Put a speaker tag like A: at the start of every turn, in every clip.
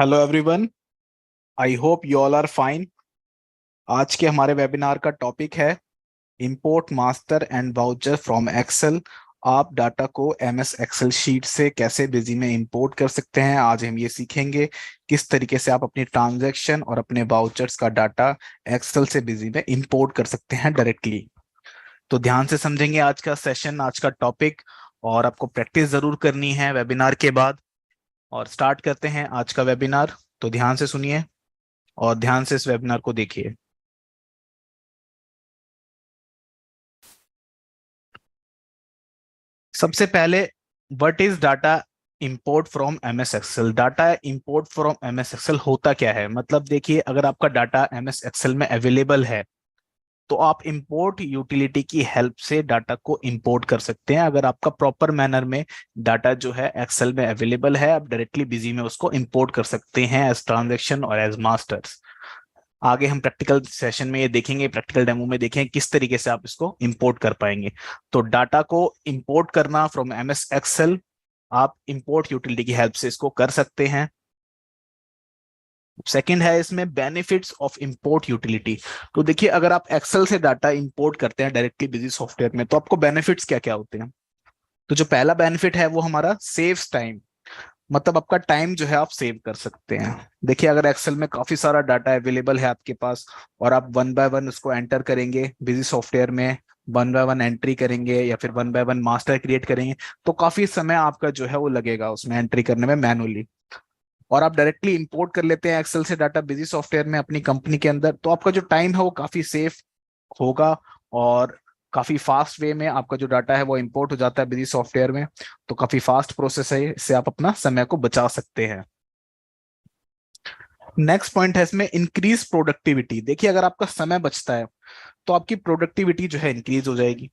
A: Hello everyone. I hope you all are fine. आज के हमारे वेबिनार का टॉपिक है import master and voucher from Excel. आप डाटा को एमएस एक्सेल शीट से कैसे बिजी में इंपोर्ट कर सकते हैं। आज हम ये सीखेंगे किस तरीके से आप अपनी ट्रांजैक्शन और अपने वाउचर्स का डाटा एक्सेल से बिजी में इंपोर्ट कर सकते हैं डायरेक्टली। तो ध्यान से समझेंगे आज का सेशन, आज का टॉपिक, और आपको प्रैक्टिस जरूर करनी है वेबिनार के बाद। और स्टार्ट करते हैं आज का वेबिनार। तो ध्यान से सुनिए और ध्यान से इस वेबिनार को देखिए। सबसे पहले, what is data import from MS Excel. Data import from MS Excel होता क्या है? मतलब देखिए, अगर आपका डाटा एमएस एक्सेल में अवेलेबल है तो आप इंपोर्ट यूटिलिटी की हेल्प से डाटा को इंपोर्ट कर सकते हैं। अगर आपका प्रॉपर मैनर में डाटा जो है एक्सेल में अवेलेबल है, आप डायरेक्टली बिजी में उसको इंपोर्ट कर सकते हैं एज ट्रांजेक्शन और एज मास्टर्स। आगे हम प्रैक्टिकल सेशन में ये देखेंगे, प्रैक्टिकल डेमो में देखेंगे किस तरीके से आप इसको इंपोर्ट कर पाएंगे। तो डाटा को इंपोर्ट करना फ्रॉम एमएस एक्सेल, आप इंपोर्ट यूटिलिटी की हेल्प से इसको कर सकते हैं। सेकंड है इसमें बेनिफिट्स ऑफ इंपोर्ट यूटिलिटी। तो देखिए, अगर आप एक्सेल से डाटा इंपोर्ट करते हैं डायरेक्टली बिजी सॉफ्टवेयर में तो आपको बेनिफिट्स क्या क्या होते हैं। तो जो पहला बेनिफिट है वो हमारा सेव्स टाइम। मतलब आपका टाइम जो है आप सेव कर सकते हैं। देखिए, अगर एक्सेल में काफी सारा डाटा अवेलेबल है आपके पास और आप वन बाय वन उसको एंटर करेंगे बिजी सॉफ्टवेयर में, वन बाय वन एंट्री करेंगे या फिर one by one master create करेंगे, तो काफी समय आपका जो है वो लगेगा उसमें एंट्री करने में मैनुअली। और आप डायरेक्टली इंपोर्ट कर लेते हैं एक्सेल से डाटा बिजी सॉफ्टवेयर में अपनी कंपनी के अंदर, तो आपका जो टाइम है वो काफी सेफ होगा और काफी फास्ट वे में आपका जो डाटा है वो इंपोर्ट हो जाता है बिजी सॉफ्टवेयर में। तो काफी फास्ट प्रोसेस है, इससे आप अपना समय को बचा सकते हैं। नेक्स्ट पॉइंट है इसमें इंक्रीज प्रोडक्टिविटी। देखिए, अगर आपका समय बचता है तो आपकी प्रोडक्टिविटी जो है इंक्रीज हो जाएगी।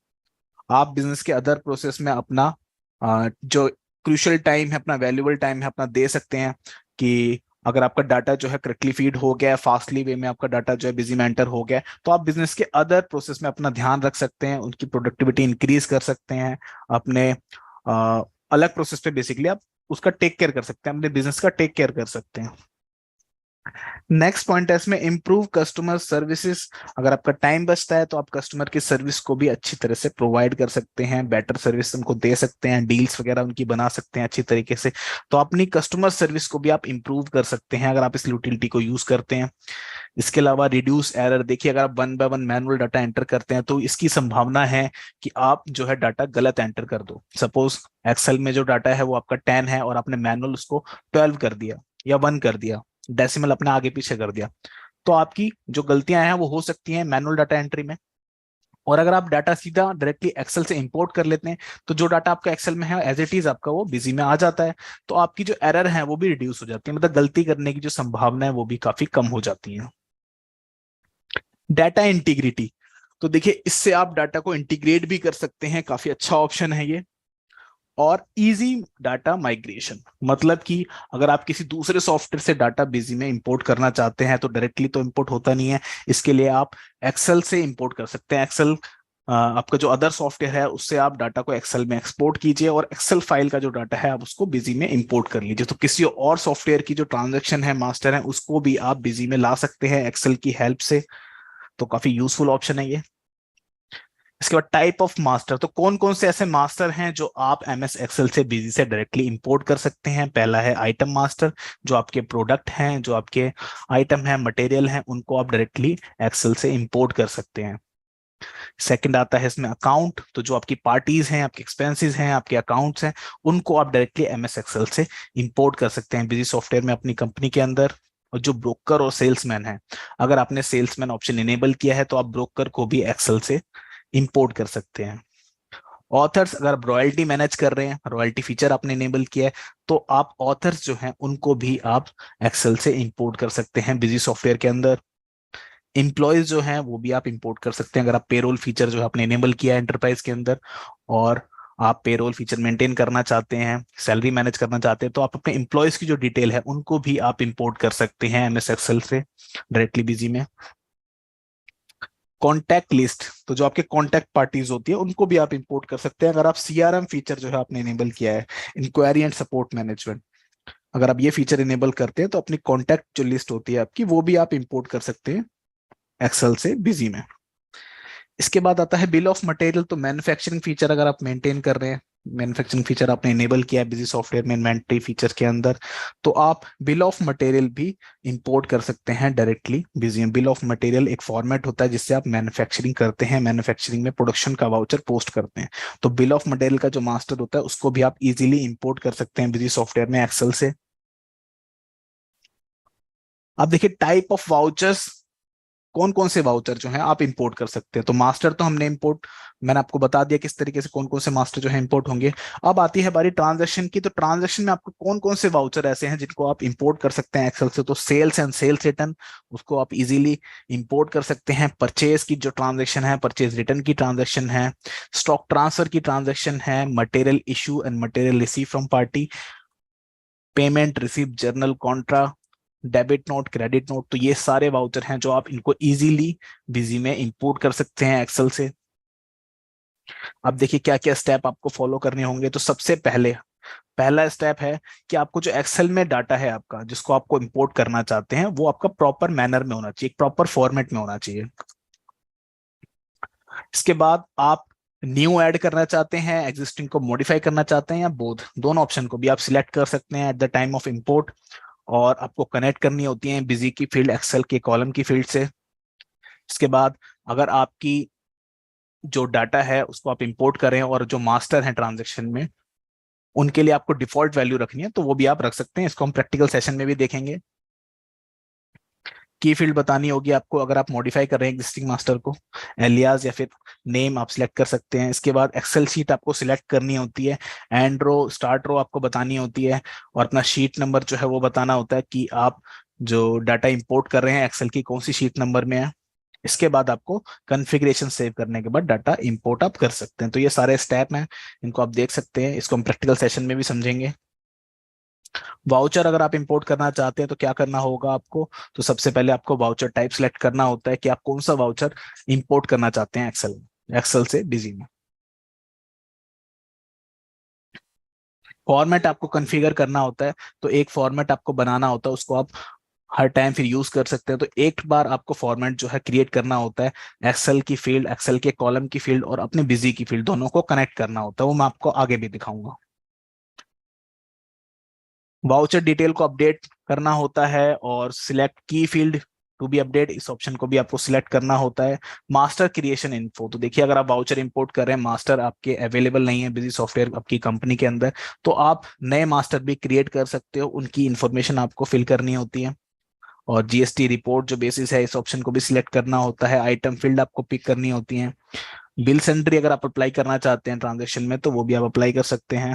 A: आप बिजनेस के अदर प्रोसेस में अपना जो क्रूशियल टाइम है, अपना वैल्यूबल टाइम है अपना दे सकते हैं। कि अगर आपका डाटा जो है करेक्टली फीड हो गया है, फास्टली वे में आपका डाटा जो है बिजी में एंटर हो गया है, तो आप बिजनेस के अदर प्रोसेस में अपना ध्यान रख सकते हैं, उनकी प्रोडक्टिविटी इंक्रीज कर सकते हैं। अपने अलग प्रोसेस पे बेसिकली आप उसका टेक केयर कर सकते हैं, अपने बिजनेस का टेक केयर कर सकते हैं। नेक्स्ट पॉइंट है इसमें इम्प्रूव कस्टमर सर्विसेज। अगर आपका टाइम बचता है तो आप कस्टमर की सर्विस को भी अच्छी तरह से प्रोवाइड कर सकते हैं, बेटर सर्विस उनको दे सकते हैं, डील्स वगैरह उनकी बना सकते हैं अच्छी तरीके से। तो अपनी कस्टमर सर्विस को भी आप इंप्रूव कर सकते हैं अगर आप इस यूटिलिटी को यूज करते हैं। इसके अलावा रिड्यूस एरर। देखिए, अगर आप one by one manual data enter करते हैं तो इसकी संभावना है कि आप जो है डाटा गलत एंटर कर दो। सपोज एक्सेल में जो डाटा है वो आपका 10 है और आपने मैनुअल उसको 12 कर दिया या 1 कर दिया, डेसिमल अपने आगे पीछे कर दिया, तो आपकी जो गलतियां हैं वो हो सकती हैं मैनुअल डाटा एंट्री में। और अगर आप डाटा सीधा डायरेक्टली एक्सेल से इंपोर्ट कर लेते हैं तो जो डाटा आपका एक्सेल में है एज इट इज आपका वो बिजी में आ जाता है। तो आपकी जो एरर है वो भी रिड्यूस हो जाती है, मतलब गलती करने की जो संभावना है वो भी काफी कम हो जाती है। Data integrity. तो देखिए, इससे आप डाटा को इंटीग्रेट भी कर सकते हैं, काफी अच्छा ऑप्शन है ये। और इजी डाटा माइग्रेशन, मतलब कि अगर आप किसी दूसरे सॉफ्टवेयर से डाटा बिजी में इंपोर्ट करना चाहते हैं तो डायरेक्टली तो इंपोर्ट होता नहीं है, इसके लिए आप एक्सेल से इंपोर्ट कर सकते हैं। एक्सेल आपका जो अदर सॉफ्टवेयर है उससे आप डाटा को एक्सेल में एक्सपोर्ट कीजिए और एक्सेल फाइल का जो डाटा है आप उसको बिजी में इंपोर्ट कर लीजिए। तो किसी और सॉफ्टवेयर की जो ट्रांजेक्शन है, मास्टर है, उसको भी आप बिजी में ला सकते हैं एक्सेल की हेल्प से। तो काफी यूजफुल ऑप्शन है ये। इसके बाद टाइप ऑफ मास्टर। तो कौन कौन से ऐसे मास्टर हैं जो आप एमएस एक्सेल से बिजी से डायरेक्टली इंपोर्ट कर सकते हैं। पहला है आइटम मास्टर, जो आपके प्रोडक्ट हैं, जो आपके आइटम हैं, मटेरियल हैं, उनको आप डायरेक्टली एक्सेल से इंपोर्ट कर सकते हैं। सेकंड आता है इसमें अकाउंट। तो जो आपकी पार्टीज हैं, आपके एक्सपेंसेस हैं, आपके अकाउंट्स हैं, उनको आप डायरेक्टली एमएस एक्सेल से इंपोर्ट कर सकते हैं बिजी सॉफ्टवेयर में अपनी कंपनी के अंदर। और जो ब्रोकर और सेल्समैन है, अगर आपने सेल्समैन ऑप्शन इनेबल किया है तो आप ब्रोकर को भी एक्सेल से इंपोर्ट कर सकते हैं। ऑथर्स, अगर आप रॉयल्टी मैनेज कर रहे हैं, रॉयल्टी फीचर आपने इनेबल किया है, तो आप ऑथर्स जो हैं उनको भी आप एक्सेल से इंपोर्ट कर सकते हैं बिजी सॉफ्टवेयर के अंदर। एम्प्लॉयज जो हैं वो भी आप इंपोर्ट कर सकते हैं अगर आप पेरोल फीचर जो है आपने इनेबल किया है एंटरप्राइज के अंदर, और आप पेरोल फीचर मेंटेन करना चाहते हैं, सैलरी मैनेज करना चाहते हैं, तो आप अपने एम्प्लॉयज की जो डिटेल है उनको भी आप इंपोर्ट कर सकते हैं एमएस एक्सेल से डायरेक्टली बिजी में। कॉन्टैक्ट लिस्ट, तो जो आपके कॉन्टैक्ट पार्टीज होती है उनको भी आप इंपोर्ट कर सकते हैं अगर आप सीआरएम फीचर जो है आपने इनेबल किया है, इंक्वायरी एंड सपोर्ट मैनेजमेंट। अगर आप ये फीचर इनेबल करते हैं तो अपनी कॉन्टैक्ट जो लिस्ट होती है आपकी वो भी आप इंपोर्ट कर सकते हैं एक्सेल से बिजी में। इसके बाद आता है बिल ऑफ मटेरियल। तो मैन्युफैक्चरिंग फीचर अगर आप मेंटेन कर रहे हैं, मैन्युफैक्चरिंग फीचर आपने इनेबल किया है बिजी सॉफ्टवेयर में इन्वेंटरी फीचर के अंदर, तो आप बिल ऑफ मटेरियल भी इंपोर्ट कर सकते हैं डायरेक्टली बिजी में। बिल ऑफ मटेरियल एक फॉर्मेट होता है जिससे आप मैन्युफैक्चरिंग करते हैं, मैन्युफैक्चरिंग में प्रोडक्शन का वाउचर पोस्ट करते हैं। तो बिल ऑफ मटेरियल का जो मास्टर होता है उसको भी आप इजीली इंपोर्ट कर सकते हैं बिजी सॉफ्टवेयर में एक्सेल से। अब देखिए टाइप ऑफ वाउचर्स, कौन कौन से वाउचर जो हैं आप इंपोर्ट कर सकते हैं। तो मास्टर तो हमने इंपोर्ट, मैंने आपको बता दिया किस तरीके से कौन कौन से मास्टर जो है इंपोर्ट होंगे। अब आती है बारी ट्रांजैक्शन की। तो ट्रांजैक्शन में आपको कौन कौन से वाउचर ऐसे हैं जिनको आप इंपोर्ट कर सकते हैं एक्सेल से। तो सेल्स एंड सेल्स रिटर्न, उसको आप इजीली इंपोर्ट कर सकते हैं। परचेज की जो ट्रांजैक्शन है, परचेज रिटर्न की ट्रांजैक्शन है, स्टॉक ट्रांसफर की ट्रांजैक्शन है, material issue and material receive from party, payment receive journal Contra, debit note, credit note. तो ये सारे वाउचर हैं जो आप इनको इजीली बिजी में इंपोर्ट कर सकते हैं एक्सेल से। अब देखिए क्या क्या स्टेप आपको फॉलो करने होंगे। तो सबसे पहले पहला स्टेप है कि आपको जो एक्सेल में डाटा है आपका जिसको आपको इंपोर्ट करना चाहते हैं वो आपका प्रॉपर मैनर में होना चाहिए, प्रॉपर फॉर्मेट में होना चाहिए। इसके बाद आप न्यू ऐड करना चाहते हैं, एग्जिस्टिंग को मॉडिफाई करना चाहते हैं, या बोथ, दोनों ऑप्शन को भी आप सिलेक्ट कर सकते हैं eight the time of import. और आपको कनेक्ट करनी होती है बिजी की फील्ड एक्सेल के कॉलम की फील्ड से। इसके बाद अगर आपकी जो डाटा है उसको आप इंपोर्ट करें और जो मास्टर हैं ट्रांजेक्शन में उनके लिए आपको डिफॉल्ट वैल्यू रखनी है तो वो भी आप रख सकते हैं। इसको हम प्रैक्टिकल सेशन में भी देखेंगे। की फील्ड बतानी होगी आपको अगर आप मॉडिफाई कर रहे हैं एग्जिस्टिंग मास्टर को, एलियास या फिर नेम आप सिलेक्ट कर सकते हैं। इसके बाद एक्सेल शीट आपको सिलेक्ट करनी होती है, एंड रो स्टार्ट रो आपको बतानी होती है, और अपना शीट नंबर जो है वो बताना होता है कि आप जो डाटा इंपोर्ट कर रहे हैं एक्सेल की कौन सी शीट नंबर में है। इसके बाद आपको कॉन्फ़िगरेशन सेव करने के बाद डाटा इंपोर्ट आप कर सकते हैं। तो ये सारे स्टेप हैं, इनको आप देख सकते हैं, इसको हम प्रैक्टिकल सेशन में भी समझेंगे। वाउचर अगर आप इंपोर्ट करना चाहते हैं तो क्या करना होगा आपको। तो सबसे पहले आपको वाउचर टाइप सेलेक्ट करना होता है कि आप कौन सा वाउचर इंपोर्ट करना चाहते हैं एक्सेल से बिजी में। फॉर्मेट आपको कॉन्फ़िगर करना होता है, तो एक फॉर्मेट आपको बनाना होता है, उसको आप हर टाइम फिर यूज कर सकते हैं। तो एक बार आपको फॉर्मेट जो है क्रिएट करना होता है, एक्सेल की फील्ड, एक्सेल के कॉलम की फील्ड और अपने बिजी की फील्ड दोनों को कनेक्ट करना होता है, वो मैं आपको आगे भी दिखाऊंगा। वाउचर डिटेल को अपडेट करना होता है और सिलेक्ट की फील्ड टू बी अपडेट, इस ऑप्शन को भी आपको सिलेक्ट करना होता है। मास्टर क्रिएशन इन्फो, तो देखिए अगर आप वाउचर इंपोर्ट कर रहे हैं, मास्टर आपके अवेलेबल नहीं है बिजी सॉफ्टवेयर आपकी कंपनी के अंदर, तो आप नए मास्टर भी क्रिएट कर सकते हो, उनकी इंफॉर्मेशन आपको फिल करनी होती है। और जीएसटी रिपोर्ट जो बेसिस है इस ऑप्शन को भी सिलेक्ट करना होता है, आइटम फील्ड आपको पिक करनी होती है। बिल सेंट्री अगर आप अप्लाई करना चाहते हैं ट्रांजेक्शन में तो वो भी आप अप्लाई कर सकते हैं।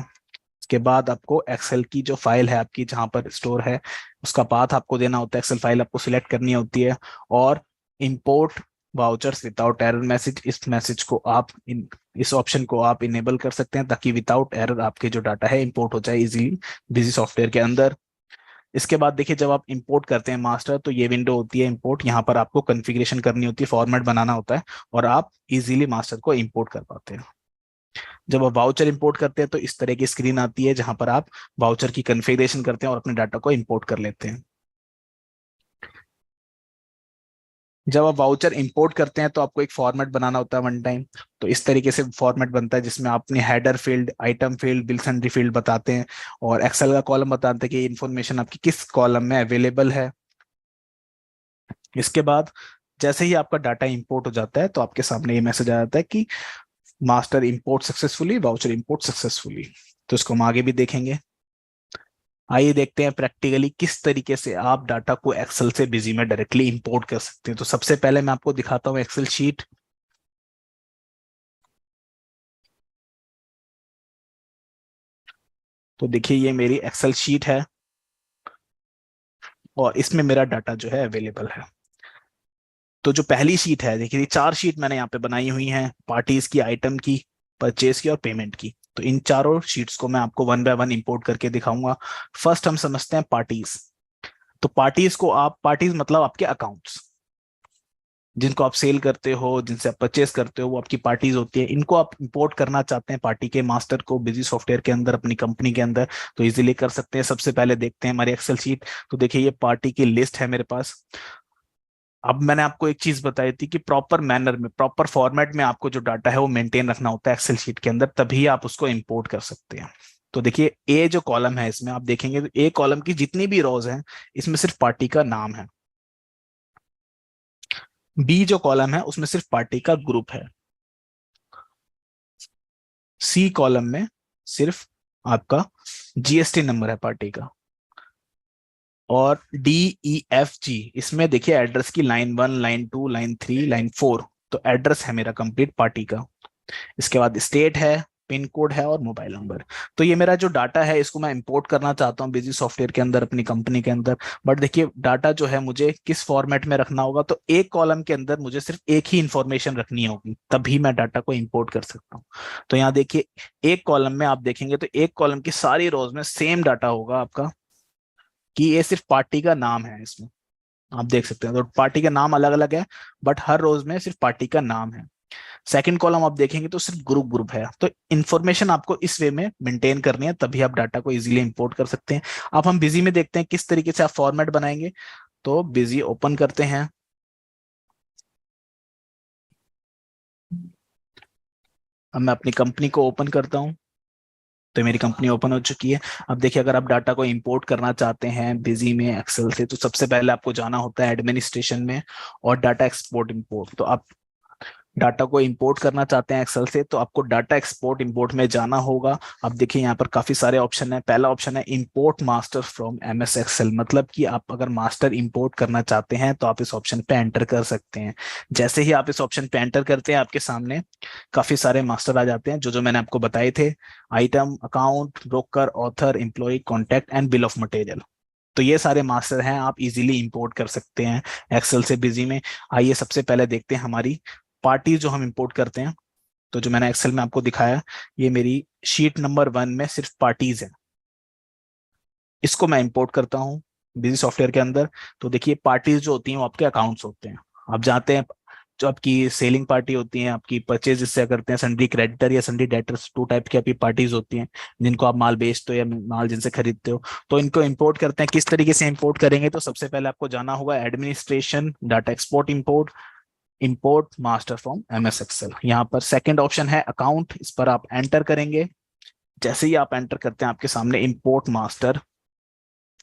A: इसके बाद आपको एक्सेल की जो फाइल है आपकी जहां पर स्टोर है उसका पाथ आपको देना होता है, एक्सेल फाइल आपको सिलेक्ट करनी होती है। और import vouchers without error message, इस मैसेज को आप इस ऑप्शन को आप इनेबल कर सकते हैं ताकि विदाउट एरर आपके जो डाटा है इंपोर्ट हो जाए इजीली बिजी सॉफ्टवेयर के अंदर। इसके बाद देखिए जब आप इंपोर्ट करते हैं मास्टर तो ये विंडो होती है इंपोर्ट, यहाँ पर आपको कॉन्फ़िगरेशन करनी होती है, फॉर्मेट बनाना होता है और आप इजीली मास्टर को इंपोर्ट कर पाते हैं। जब आप वाउचर इंपोर्ट करते हैं तो इस तरह की स्क्रीन आती है जहां पर आप वाउचर की कॉन्फ़िगरेशन करते हैं और अपने डाटा को इंपोर्ट कर लेते हैं। जब आप वाउचर इंपोर्ट करते हैं तो आपको एक फॉर्मेट बनाना होता है वन टाइम। तो इस तरीके से फॉर्मेट बनता है जिसमें आप अपने header field, item field, bill sundry field बताते हैं और एक्सेल का कॉलम बताते हैं कि इन्फॉर्मेशन आपकी किस कॉलम में अवेलेबल है। इसके बाद जैसे ही आपका डाटा इंपोर्ट हो जाता है तो आपके सामने ये मैसेज आ जाता है कि master import successfully, voucher import successfully. तो इसको हम आगे भी देखेंगे। आइए देखते हैं प्रैक्टिकली किस तरीके से आप डाटा को एक्सेल से बिजी में डायरेक्टली इंपोर्ट कर सकते हैं। तो सबसे पहले मैं आपको दिखाता हूँ एक्सेल शीट। तो देखिए ये मेरी एक्सेल शीट है और इसमें मेरा डाटा जो है अवेलेबल है। तो जो पहली शीट है, देखिए चार शीट मैंने यहाँ पे बनाई हुई हैं, पार्टीज की, आइटम की, परचेज की और पेमेंट की। तो इन चारों शीट्स को मैं आपको वन बाय वन इंपोर्ट करके दिखाऊंगा। फर्स्ट हम समझते हैं पार्टीज। तो पार्टीज को आप, पार्टीज मतलब आपके अकाउंट्स। जिनको आप सेल करते हो, जिनसे आप परचेस करते हो, वो आपकी पार्टीज होती है। इनको आप इंपोर्ट करना चाहते हैं पार्टी के मास्टर को बिजी सॉफ्टवेयर के अंदर, अपनी कंपनी के अंदर, तो इजीली कर सकते हैं। सबसे पहले देखते हैं हमारी एक्सेल शीट। तो देखिए ये पार्टी की लिस्ट है मेरे पास। अब मैंने आपको एक चीज बताई थी कि प्रॉपर मैनर में, प्रॉपर फॉर्मेट में आपको जो डाटा है वो मेंटेन रखना होता है एक्सेल शीट के अंदर, तभी आप उसको इंपोर्ट कर सकते हैं। तो देखिए ए जो कॉलम है इसमें आप देखेंगे तो ए कॉलम की जितनी भी रोज हैं इसमें सिर्फ पार्टी का नाम है। बी जो कॉलम है उसमें सिर्फ पार्टी का ग्रुप है। सी कॉलम में सिर्फ आपका जीएसटी नंबर है पार्टी का। और डी ई एफ जी इसमें देखिए एड्रेस की लाइन 1, लाइन 2, लाइन 3, लाइन 4, तो एड्रेस है मेरा कंप्लीट पार्टी का। इसके बाद स्टेट है, पिन कोड है और मोबाइल नंबर। तो ये मेरा जो डाटा है इसको मैं इंपोर्ट करना चाहता हूँ बिजी सॉफ्टवेयर के अंदर, अपनी कंपनी के अंदर। बट देखिए डाटा जो है मुझे किस फॉर्मेट में रखना होगा, तो एक कॉलम के अंदर मुझे सिर्फ एक ही इंफॉर्मेशन रखनी होगी, तभी मैं डाटा को इंपोर्ट कर सकता हूँ। तो यहाँ देखिए एक कॉलम में आप देखेंगे तो एक कॉलम की सारी रोज में सेम डाटा होगा आपका, कि ये सिर्फ पार्टी का नाम है इसमें। आप देख सकते हैं तो पार्टी का नाम अलग अलग है, बट हर रोज में सिर्फ पार्टी का नाम है। सेकंड कॉलम आप देखेंगे तो सिर्फ ग्रुप ग्रुप है। तो इन्फॉर्मेशन आपको इस वे में मेंटेन करनी है, तभी आप डाटा को इजीली इंपोर्ट कर सकते हैं। अब हम बिजी में देखते हैं किस तरीके से आप फॉर्मेट बनाएंगे। तो बिजी ओपन करते हैं। अब मैं अपनी कंपनी को ओपन करता हूं। तो मेरी कंपनी ओपन हो चुकी है। अब देखिए अगर आप डाटा को इंपोर्ट करना चाहते हैं बिजी में एक्सेल से, तो सबसे पहले आपको जाना होता है एडमिनिस्ट्रेशन में और डाटा एक्सपोर्ट इंपोर्ट। तो आप डाटा को इंपोर्ट करना चाहते हैं एक्सेल से, तो आपको डाटा एक्सपोर्ट इंपोर्ट में जाना होगा। अब देखिए यहाँ पर काफी सारे ऑप्शन है। पहला ऑप्शन है import master from MS Excel, मतलब कि आप अगर मास्टर इंपोर्ट करना चाहते हैं तो आप इस ऑप्शन पे एंटर कर सकते हैं। जैसे ही आप इस ऑप्शन पे एंटर करते हैं आपके सामने काफी सारे मास्टर आ जाते हैं, जो जो मैंने आपको बताए थे, item, account, broker, author, employ, contact and bill of material. तो ये सारे मास्टर हैं, आप इजीली इंपोर्ट कर सकते हैं एक्सेल से बिजी में। आइए सबसे पहले देखते हैं हमारी पार्टी जो हम इंपोर्ट करते हैं। तो जो मैंने एक्सेल में आपको दिखाया, ये मेरी शीट नंबर 1 में सिर्फ पार्टीज है, इसको मैं इंपोर्ट करता हूँ बिजी सॉफ्टवेयर के अंदर। तो देखिए पार्टीज जो होती हैं वो आपके अकाउंट्स होते हैं। आप जानते हैं जो आपकी सेलिंग पार्टी होती है, आपकी परचेज जिससे करते हैं, सन्ड्री क्रेडिटर या सन्ड्री डेटर्स, टू टाइप की आपकी पार्टीज होती हैं जिनको आप माल बेचते हो या माल जिनसे खरीदते हो। तो इनको इंपोर्ट करते हैं। किस तरीके से इंपोर्ट करेंगे, तो सबसे पहले आपको जाना होगा administration, data export import, import master from MS Excel. यहाँ पर सेकंड ऑप्शन है अकाउंट, इस पर आप एंटर करेंगे। जैसे ही आप एंटर करते हैं आपके सामने इंपोर्ट मास्टर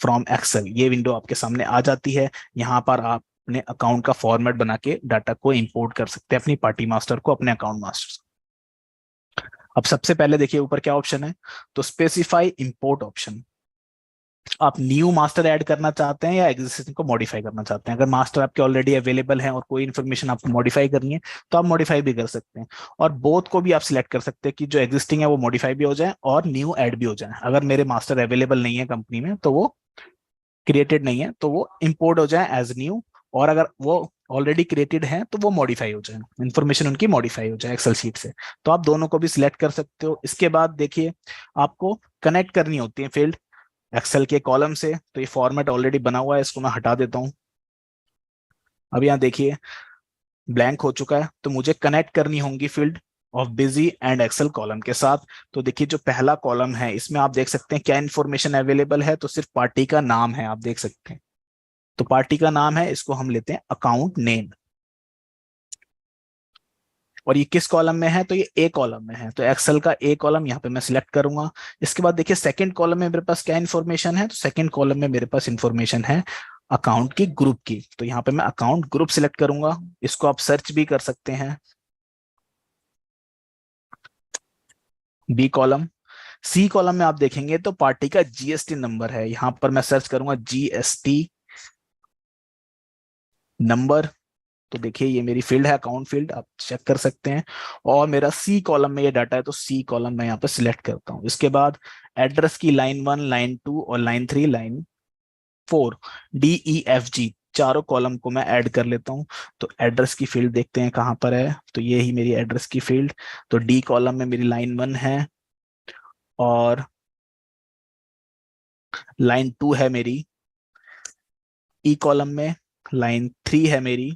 A: फ्रॉम एक्सेल ये विंडो आपके सामने आ जाती है। यहाँ पर आप अपने अकाउंट का फॉर्मेट बना के डाटा को इंपोर्ट कर सकते हैं अपनी पार्टी मास्टर को अपने अकाउंट मास्टर। अब सबसे पहले देखिए ऊपर क्या ऑप्शन है, तो स्पेसिफाई इंपोर्ट ऑप्शन। आप न्यू मास्टर ऐड करना चाहते हैं या एग्जिस्टिंग को मॉडिफाई करना चाहते हैं। अगर मास्टर आपके ऑलरेडी अवेलेबल है और कोई इन्फॉर्मेशन आपको मॉडिफाई करनी है तो आप मॉडिफाई भी कर सकते हैं। और बोथ को भी आप सिलेक्ट कर सकते हैं कि जो एग्जिस्टिंग है वो मॉडिफाई भी हो जाए और न्यू ऐड भी हो जाए। अगर मेरे मास्टर अवेलेबल नहीं है कंपनी में तो वो क्रिएटेड नहीं है तो वो इंपोर्ट हो जाए एज न्यू, और अगर वो ऑलरेडी क्रिएटेड है तो वो मॉडिफाई हो जाए, इन्फॉर्मेशन उनकी मॉडिफाई हो जाए एक्सेल शीट से। तो आप दोनों को भी सिलेक्ट कर सकते हो। इसके बाद देखिए आपको कनेक्ट करनी होती है फील्ड एक्सेल के कॉलम से। तो ये फॉर्मेट ऑलरेडी बना हुआ है, इसको मैं हटा देता हूं। अब यहाँ देखिए ब्लैंक हो चुका है, तो मुझे कनेक्ट करनी होंगी field of Busy and Excel column के साथ। तो देखिए जो पहला कॉलम है इसमें आप देख सकते हैं क्या इन्फॉर्मेशन अवेलेबल है, तो सिर्फ पार्टी का नाम है, आप देख सकते हैं। तो पार्टी का नाम है, इसको हम लेते हैं अकाउंट नेम। और ये किस कॉलम में है, तो ये ए कॉलम में है, तो एक्सेल का ए कॉलम यहाँ पे मैं सिलेक्ट करूंगा। इसके बाद देखिए सेकंड कॉलम में मेरे पास क्या इन्फॉर्मेशन है, तो सेकंड कॉलम में मेरे पास इन्फॉर्मेशन है अकाउंट की ग्रुप की। तो यहाँ पे मैं अकाउंट ग्रुप सिलेक्ट करूंगा। इसको आप सर्च भी कर सकते हैं। बी कॉलम, सी कॉलम में आप देखेंगे तो पार्टी का जीएसटी नंबर है। यहाँ पर मैं सर्च करूंगा जीएसटी नंबर। तो देखिए ये मेरी फील्ड है अकाउंट फील्ड, आप चेक कर सकते हैं। और मेरा सी कॉलम में ये डाटा है, तो सी कॉलम मैं यहाँ पर सिलेक्ट करता हूँ। इसके बाद एड्रेस की लाइन 1, लाइन 2 और line 3, line 4, D E F G चारों कॉलम को मैं ऐड कर लेता हूँ। तो एड्रेस की फील्ड देखते हैं कहाँ पर है, तो ये ही मेरी एड्रेस की फील्ड। तो डी कॉलम में मेरी लाइन 1 है और लाइन 2 है मेरी। ई कॉलम में लाइन 3 है मेरी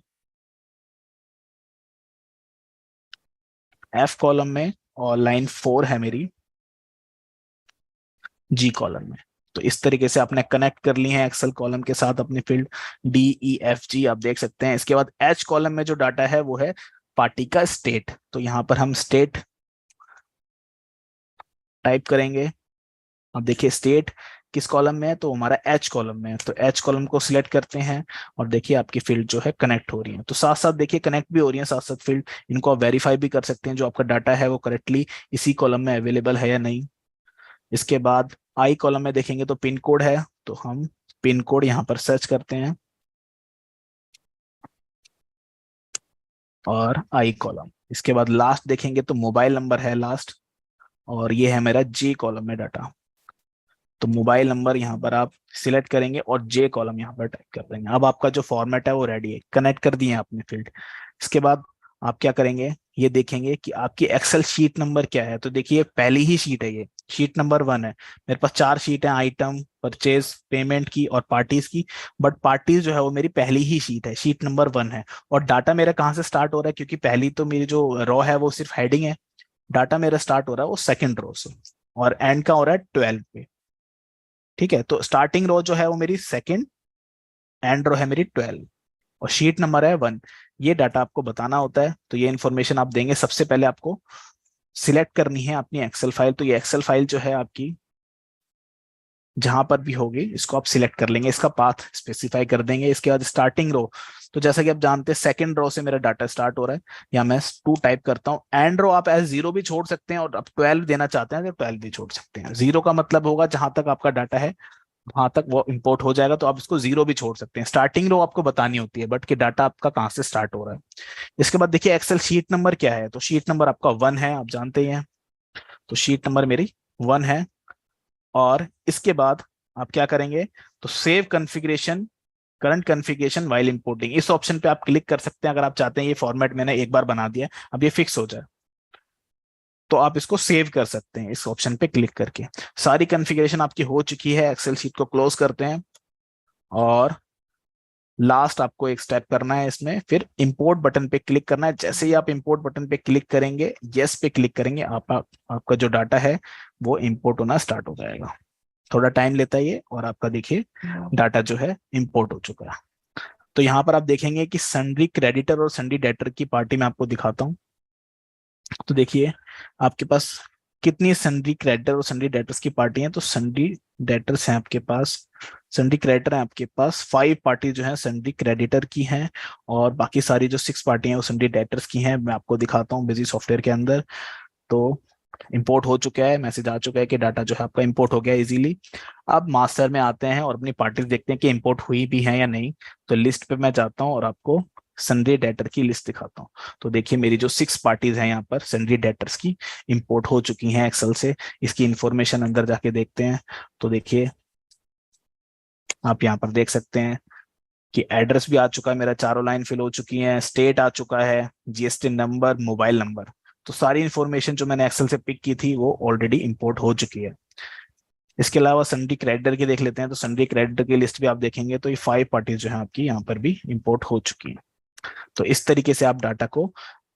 A: F कॉलम में, और लाइन 4 है मेरी G कॉलम में। तो इस तरीके से आपने कनेक्ट कर ली है एक्सेल कॉलम के साथ अपनी field D, E, F, G आप देख सकते हैं। इसके बाद H कॉलम में जो डाटा है वो है पार्टी का स्टेट। तो यहाँ पर हम स्टेट टाइप करेंगे। अब देखिए स्टेट किस कॉलम में है, तो हमारा H कॉलम में है। तो H कॉलम को सिलेक्ट करते हैं और देखिए आपकी फील्ड जो है कनेक्ट हो रही है। तो साथ साथ देखिए कनेक्ट भी हो रही है, साथ साथ फील्ड, इनको आप वेरीफाई भी कर सकते हैं जो आपका डाटा है वो करेक्टली इसी कॉलम में अवेलेबल है या नहीं। इसके बाद आई कॉलम में देखेंगे तो पिन कोड है, तो हम पिन कोड यहाँ पर सर्च करते हैं और आई कॉलम। इसके बाद लास्ट देखेंगे तो मोबाइल नंबर है लास्ट, और ये है मेरा जे कॉलम में डाटा। तो मोबाइल नंबर यहाँ पर आप सिलेक्ट करेंगे और जे कॉलम यहाँ पर टाइप कर देंगे। अब आपका जो फॉर्मेट है वो रेडी है, कनेक्ट कर दिए आपने फील्ड। इसके बाद आप क्या करेंगे, ये देखेंगे कि आपकी एक्सेल शीट नंबर क्या है। तो देखिए पहली ही शीट है, ये शीट नंबर 1 है। मेरे पास 4 शीट है, आइटम, परचेज, पेमेंट की और पार्टीज की। बट पार्टीज जो है वो मेरी पहली ही शीट है, शीट नंबर 1 है। और डाटा मेरा कहाँ से स्टार्ट हो रहा है, क्योंकि पहली तो मेरी जो रो है वो सिर्फ हेडिंग है। डाटा मेरा स्टार्ट हो रहा है वो सेकंड रो से, और एंड का हो रहा है 12 पे। ठीक है, तो स्टार्टिंग रो जो है वो मेरी सेकंड, एंड रो है मेरी 12, और शीट नंबर है 1। ये डाटा आपको बताना होता है, तो ये इन्फॉर्मेशन आप देंगे। सबसे पहले आपको सिलेक्ट करनी है अपनी एक्सेल फाइल। तो ये एक्सेल फाइल जो है आपकी जहां पर भी होगी इसको आप सिलेक्ट कर लेंगे, इसका पाथ स्पेसिफाई कर देंगे। इसके बाद स्टार्टिंग रो, तो जैसा कि आप जानते हैं सेकंड रो से मेरा डाटा स्टार्ट हो रहा है, या मैं 2 टाइप करता हूँ। एंड रो आप एज 0 भी छोड़ सकते हैं, और आप 12 देना चाहते हैं तो 12 भी छोड़ सकते हैं। 0 का मतलब होगा जहां तक आपका डाटा है वहां तक वो इंपोर्ट हो जाएगा, तो आप इसको 0 भी छोड़ सकते हैं। स्टार्टिंग रो आपको बतानी होती है, बट कि डाटा आपका कहाँ से स्टार्ट हो रहा है। इसके बाद देखिए एक्सेल शीट नंबर क्या है, तो शीट नंबर आपका 1 है, आप जानते ही हैं। तो शीट नंबर मेरी 1 है। और इसके बाद आप क्या करेंगे, तो save configuration, current configuration while importing, इस ऑप्शन पे आप क्लिक कर सकते हैं अगर आप चाहते हैं ये फॉर्मेट मैंने एक बार बना दिया अब ये फिक्स हो जाए। तो आप इसको सेव कर सकते हैं इस ऑप्शन पे क्लिक करके। सारी कॉन्फ़िगरेशन आपकी हो चुकी है, एक्सेल शीट को क्लोज करते हैं। और लास्ट आपको एक स्टेप करना है इसमें, फिर इंपोर्ट बटन पे क्लिक करना है। जैसे ही आप इंपोर्ट बटन पे क्लिक करेंगे, यस पे क्लिक करेंगे, आपका जो डाटा है वो इंपोर्ट होना स्टार्ट हो जाएगा। थोड़ा टाइम लेता है ये, और आपका देखिए डाटा जो है इंपोर्ट हो चुका है। तो यहाँ पर आप देखेंगे कि सन्ड्री क्रेडिटर और सन्ड्री डेटर की पार्टी में आपको दिखाता हूँ। तो देखिए आपके पास कितनी सन्ड्री क्रेडिटर और सन्ड्री डेटर्स की पार्टी हैं। तो सन्ड्री डेटर्स हैं आपके पास, सन्ड्री क्रेडिटर हैं आपके पास 5 पार्टी जो है सन्ड्री क्रेडिटर की हैं, और बाकी सारी जो 6 पार्टी हैं वो सन्ड्री डेटर्स की हैं। मैं आपको दिखाता हूँ बिजी सॉफ्टवेयर के अंदर। तो इंपोर्ट हो चुका है, मैसेज आ चुका है कि डाटा जो है आपका इंपोर्ट हो गया इजीली। अब मास्टर में आते हैं और अपनी पार्टीज देखते हैं कि इंपोर्ट हुई भी है या नहीं। तो लिस्ट पे मैं जाता हूँ और आपको सन्ड्री डेटर की लिस्ट दिखाता हूँ। तो देखिए मेरी जो 6 पार्टीज हैं यहाँ पर सन्ड्री डेटर्स की इंपोर्ट हो चुकी हैं एक्सेल से। इसकी इंफॉर्मेशन अंदर जाके देखते हैं। तो देखिए आप यहाँ पर देख सकते हैं कि एड्रेस भी आ चुका है मेरा, चारों लाइन फिल हो चुकी हैं, स्टेट आ चुका है, जीएसटी नंबर, मोबाइल नंबर। तो सारी इंफॉर्मेशन जो मैंने एक्सेल से पिक की थी वो ऑलरेडी इंपोर्ट हो चुकी है। इसके अलावा सन्ड्री क्रेडिटर की देख लेते हैं। तो सन्ड्री क्रेडिटर की लिस्ट भी आप देखेंगे तो ये 5 पार्टीज जो है आपकी यहाँ पर भी इंपोर्ट हो चुकी हैं। तो इस तरीके से आप डाटा को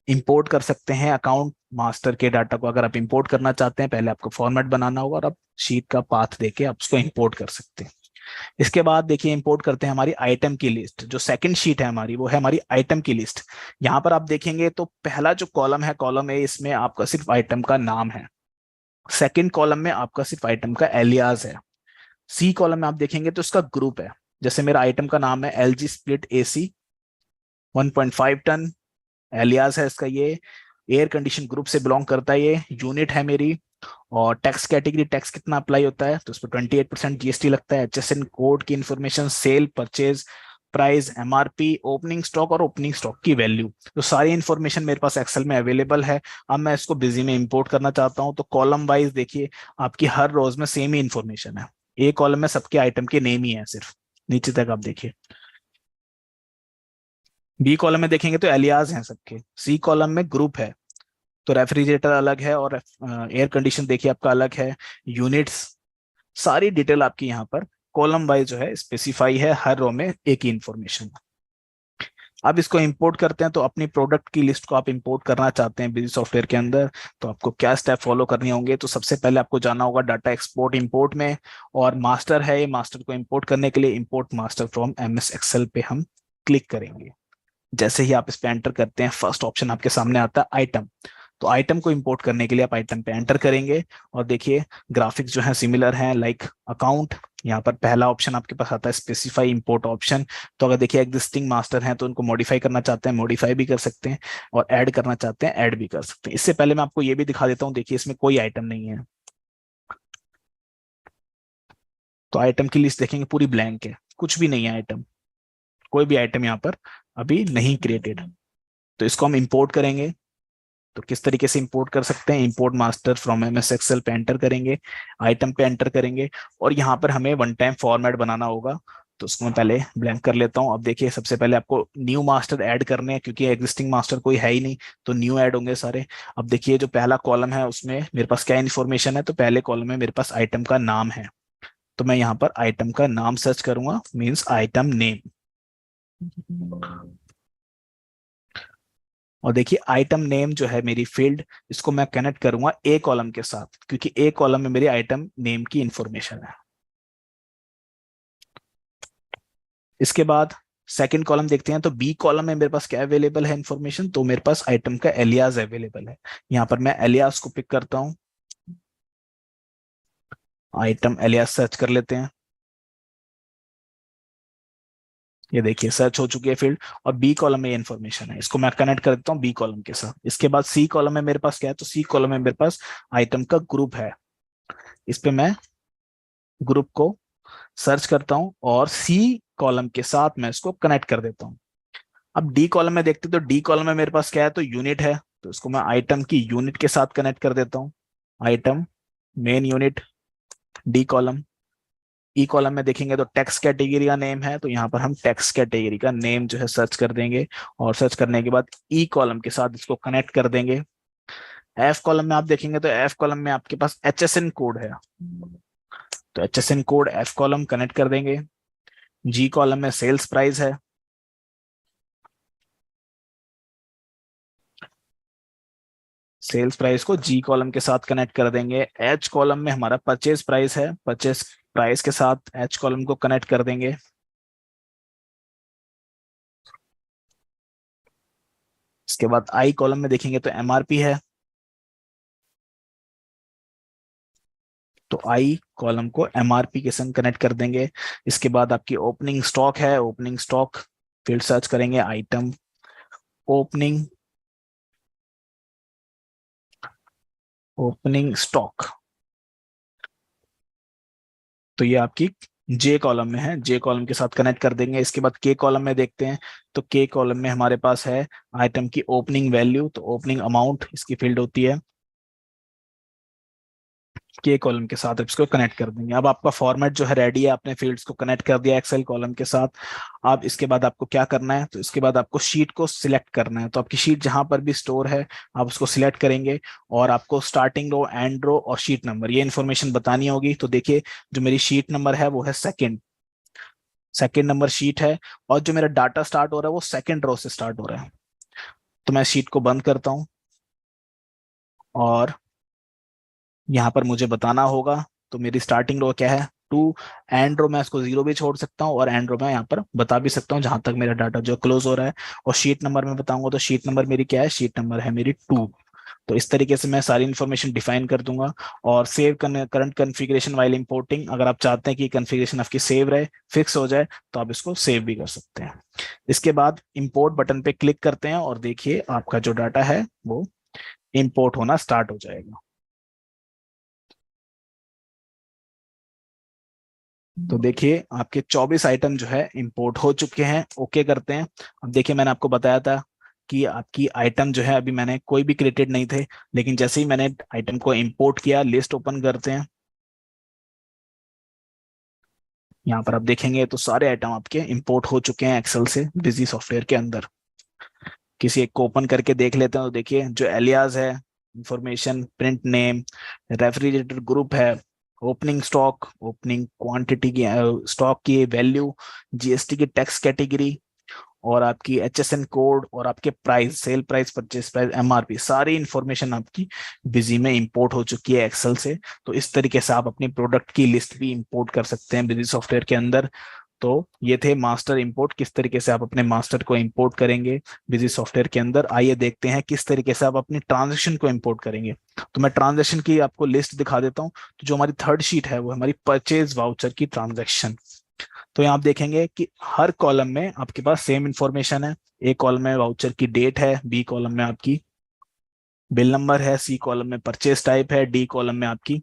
A: इंपोर्ट कर सकते हैं। अकाउंट मास्टर के डाटा को अगर आप इंपोर्ट करना चाहते हैं, पहले आपको फॉर्मेट बनाना होगा, और आप शीट का पाथ देके आप उसको इंपोर्ट कर सकते हैं। इसके बाद देखिए इंपोर्ट करते हैं हमारी आइटम की लिस्ट। जो सेकंड शीट है हमारी वो है हमारी आइटम की लिस्ट। यहाँ पर आप देखेंगे तो पहला जो कॉलम है, कॉलम ए, इसमें आपका सिर्फ आइटम का नाम है। सेकंड कॉलम में आपका सिर्फ आइटम का एलियास है। सी कॉलम में आप देखेंगे तो इसका ग्रुप है। जैसे मेरा आइटम का नाम है LG split AC 1.5 ton, alias है इसका ये, एयर कंडीशन ग्रुप से बिलोंग करता है ये, यूनिट है मेरी, और टैक्स कैटेगरी, टैक्स कितना अप्लाई होता है तो उस पर 28% जीएसटी लगता है। एचएसएन कोड की information, sale, purchase price, MRP, opening stock और ओपनिंग स्टॉक की वैल्यू, तो सारी इंफॉर्मेशन मेरे पास एक्सेल में अवेलेबल है। अब मैं इसको बिजी में इंपोर्ट करना चाहता हूँ, तो कॉलम वाइज देखिए आपकी हर रोज में सेम ही इंफॉर्मेशन है। एक कॉलम में सबके आइटम के नेम ही है सिर्फ, नीचे तक आप देखिए। बी कॉलम में देखेंगे तो एलियाज हैं सबके। सी कॉलम में ग्रुप है, तो रेफ्रिजरेटर अलग है, और एयर कंडीशन देखिए आपका अलग है, यूनिट्स, सारी डिटेल आपकी यहाँ पर कॉलम वाइज जो है स्पेसिफाई है, हर रो में एक ही इंफॉर्मेशन। अब इसको इंपोर्ट करते हैं, तो अपनी प्रोडक्ट की लिस्ट को आप इंपोर्ट करना चाहते हैं बिजी सॉफ्टवेयर के अंदर, तो आपको क्या स्टेप फॉलो करने होंगे? तो सबसे पहले आपको जाना होगा डाटा एक्सपोर्ट इंपोर्ट में, और मास्टर है ये, मास्टर को इंपोर्ट करने के लिए import master from MS Excel पे हम क्लिक करेंगे। जैसे ही आप इस पे एंटर करते हैं, फर्स्ट ऑप्शन आपके सामने आता है आइटम। तो आइटम को इंपोर्ट करने के लिए आप आइटम पे एंटर करेंगे, और देखिए ग्राफिक्स जो है सिमिलर हैं लाइक अकाउंट। यहाँ पर पहला ऑप्शन आपके पास आता है स्पेसिफाई इंपोर्ट ऑप्शन। तो अगर देखिए एग्जिस्टिंग मास्टर हैं तो उनको मॉडिफाई करना चाहते हैं मॉडिफाई भी कर सकते हैं, और ऐड करना चाहते हैं ऐड भी कर सकते हैं। इससे पहले मैं आपको ये भी दिखा देता हूँ, देखिए इसमें कोई आइटम नहीं है, तो आइटम की लिस्ट देखेंगे पूरी ब्लैंक है, कुछ भी नहीं है आइटम, कोई भी आइटम यहाँ पर अभी नहीं क्रिएटेड। तो इसको हम इंपोर्ट करेंगे। तो किस तरीके से इंपोर्ट कर सकते हैं? Import master from MS Excel पे एंटर करेंगे, आइटम पे एंटर करेंगे, और यहाँ पर हमें वन टाइम फॉर्मेट बनाना होगा। तो उसको मैं पहले ब्लैंक कर लेता हूँ। अब देखिए सबसे पहले आपको न्यू मास्टर ऐड करने हैं, क्योंकि एग्जिस्टिंग मास्टर कोई है ही नहीं, तो न्यू ऐड होंगे सारे। अब देखिए जो पहला कॉलम है उसमें मेरे पास क्या इन्फॉर्मेशन है? तो पहले कॉलम में मेरे पास आइटम का नाम है, तो मैं यहाँ पर आइटम का नाम सर्च करूंगा, मीन्स आइटम नेम। और देखिए आइटम नेम जो है मेरी फील्ड, इसको मैं कनेक्ट करूंगा ए कॉलम के साथ, क्योंकि ए कॉलम में मेरी आइटम नेम की इंफॉर्मेशन है। इसके बाद सेकंड कॉलम देखते हैं, तो बी कॉलम में मेरे पास क्या अवेलेबल है इंफॉर्मेशन? तो मेरे पास आइटम का एलियास अवेलेबल है। यहाँ पर मैं एलियास को पिक करता हूँ, आइटम एलियास सर्च कर लेते हैं। ये देखिए सर्च हो चुकी है फील्ड, और बी कॉलम में ये इन्फॉर्मेशन है, इसको मैं कनेक्ट कर देता हूँ बी कॉलम के साथ। इसके बाद सी कॉलम में मेरे पास क्या है? तो सी कॉलम में मेरे पास आइटम का ग्रुप है, इस पे मैं ग्रुप को सर्च करता हूं, और सी कॉलम के साथ मैं इसको कनेक्ट कर देता हूं। अब डी कॉलम में देखते हैं, तो डी कॉलम में मेरे पास क्या है? तो यूनिट है, तो इसको मैं आइटम की यूनिट के साथ कनेक्ट कर देता हूं, item main unit D column. E column में देखेंगे तो टेक्स्ट कैटेगरी का नेम है, तो यहाँ पर हम टेक्स्ट कैटेगरी का नेम जो है सर्च कर देंगे, और सर्च करने के बाद ई कॉलम के साथ इसको कनेक्ट कर देंगे। एफ कॉलम में आप देखेंगे तो एफ कॉलम में आपके पास HSN कोड है, तो HSN code F column connect कर देंगे। जी कॉलम में सेल्स प्राइस है, सेल्स प्राइस को जी कॉलम के साथ कनेक्ट कर देंगे। एच कॉलम में हमारा परचेज प्राइस है, परचेज प्राइस के साथ एच कॉलम को कनेक्ट कर देंगे। इसके बाद आई कॉलम में देखेंगे तो एमआरपी है, तो आई कॉलम को एमआरपी के संग कनेक्ट कर देंगे। इसके बाद आपकी ओपनिंग स्टॉक है, ओपनिंग स्टॉक फील्ड सर्च करेंगे, आइटम ओपनिंग, ओपनिंग स्टॉक। तो ये आपकी जे कॉलम में है, जे कॉलम के साथ कनेक्ट कर देंगे। इसके बाद के कॉलम में देखते हैं, तो के कॉलम में हमारे पास है आइटम की ओपनिंग वैल्यू, तो ओपनिंग अमाउंट इसकी फील्ड होती है, के कॉलम के साथ इसको कनेक्ट कर देंगे। अब आपका फॉर्मेट जो है रेडी है, आपने फील्ड्स को कनेक्ट कर दिया एक्सेल कॉलम के साथ। अब इसके बाद आपको क्या करना है? तो इसके बाद आपको शीट को सिलेक्ट करना है, तो आपकी शीट जहां पर भी स्टोर है आप उसको सिलेक्ट करेंगे, और आपको स्टार्टिंग रो, एंड रो और शीट नंबर ये इन्फॉर्मेशन बतानी होगी। तो देखिए जो मेरी शीट नंबर है वो है सेकेंड, सेकेंड नंबर शीट है, और जो मेरा डाटा स्टार्ट हो रहा है वो सेकेंड रो से स्टार्ट हो रहा है। तो मैं शीट को बंद करता हूँ, और यहाँ पर मुझे बताना होगा, तो मेरी स्टार्टिंग रो क्या है? टू। एंड रो मैं इसको जीरो भी छोड़ सकता हूँ, और एंड रो मैं यहाँ पर बता भी सकता हूँ जहां तक मेरा डाटा जो क्लोज हो रहा है। और शीट नंबर में बताऊंगा, तो शीट नंबर मेरी क्या है? शीट नंबर है मेरी 2। तो इस तरीके से मैं सारी इन्फॉर्मेशन डिफाइन कर दूंगा। और save current configuration while importing, अगर आप चाहते हैं कि कॉन्फ़िगरेशन आपकी सेव रहे, फिक्स हो जाए, तो आप इसको सेव भी कर सकते हैं। इसके बाद इंपोर्ट बटन पे क्लिक करते हैं, और देखिए आपका जो डाटा है वो इंपोर्ट होना स्टार्ट हो जाएगा। तो देखिए आपके 24 आइटम जो है इंपोर्ट हो चुके हैं। ओके करते हैं। अब देखिए मैंने आपको बताया था कि आपकी आइटम जो है अभी मैंने कोई भी क्रिएटेड नहीं थे, लेकिन जैसे ही मैंने आइटम को इंपोर्ट किया, लिस्ट ओपन करते हैं, यहाँ पर आप देखेंगे तो सारे आइटम आपके इंपोर्ट हो चुके हैं एक्सेल से बिजी सॉफ्टवेयर के अंदर। किसी एक को ओपन करके देख लेते हैं, तो देखिए जो एलियास है, information, print name, refrigerator group है, ओपनिंग स्टॉक, ओपनिंग क्वांटिटी की, स्टॉक की वैल्यू, जीएसटी की टैक्स कैटेगरी, और आपकी HSN कोड और आपके price, sale price, purchase price, MRP, सारी इंफॉर्मेशन आपकी बिजी में इंपोर्ट हो चुकी है एक्सेल से। तो इस तरीके से आप अपनी प्रोडक्ट की लिस्ट भी इंपोर्ट कर सकते हैं बिजी सॉफ्टवेयर के अंदर। तो ये थे मास्टर इंपोर्ट, किस तरीके से आप अपने मास्टर को इंपोर्ट करेंगे बिजी सॉफ्टवेयर के अंदर। आइए देखते हैं किस तरीके से आप अपनी ट्रांजेक्शन को इंपोर्ट करेंगे। तो मैं ट्रांजेक्शन की आपको लिस्ट दिखा देता हूँ। तो जो हमारी थर्ड शीट है वो हमारी परचेज वाउचर की ट्रांजेक्शन। तो यहाँ आप देखेंगे कि हर कॉलम में आपके पास सेम इंफॉर्मेशन है। ए कॉलम में वाउचर की डेट है, बी कॉलम में आपकी बिल नंबर है, सी कॉलम में परचेज टाइप है, डी कॉलम में आपकी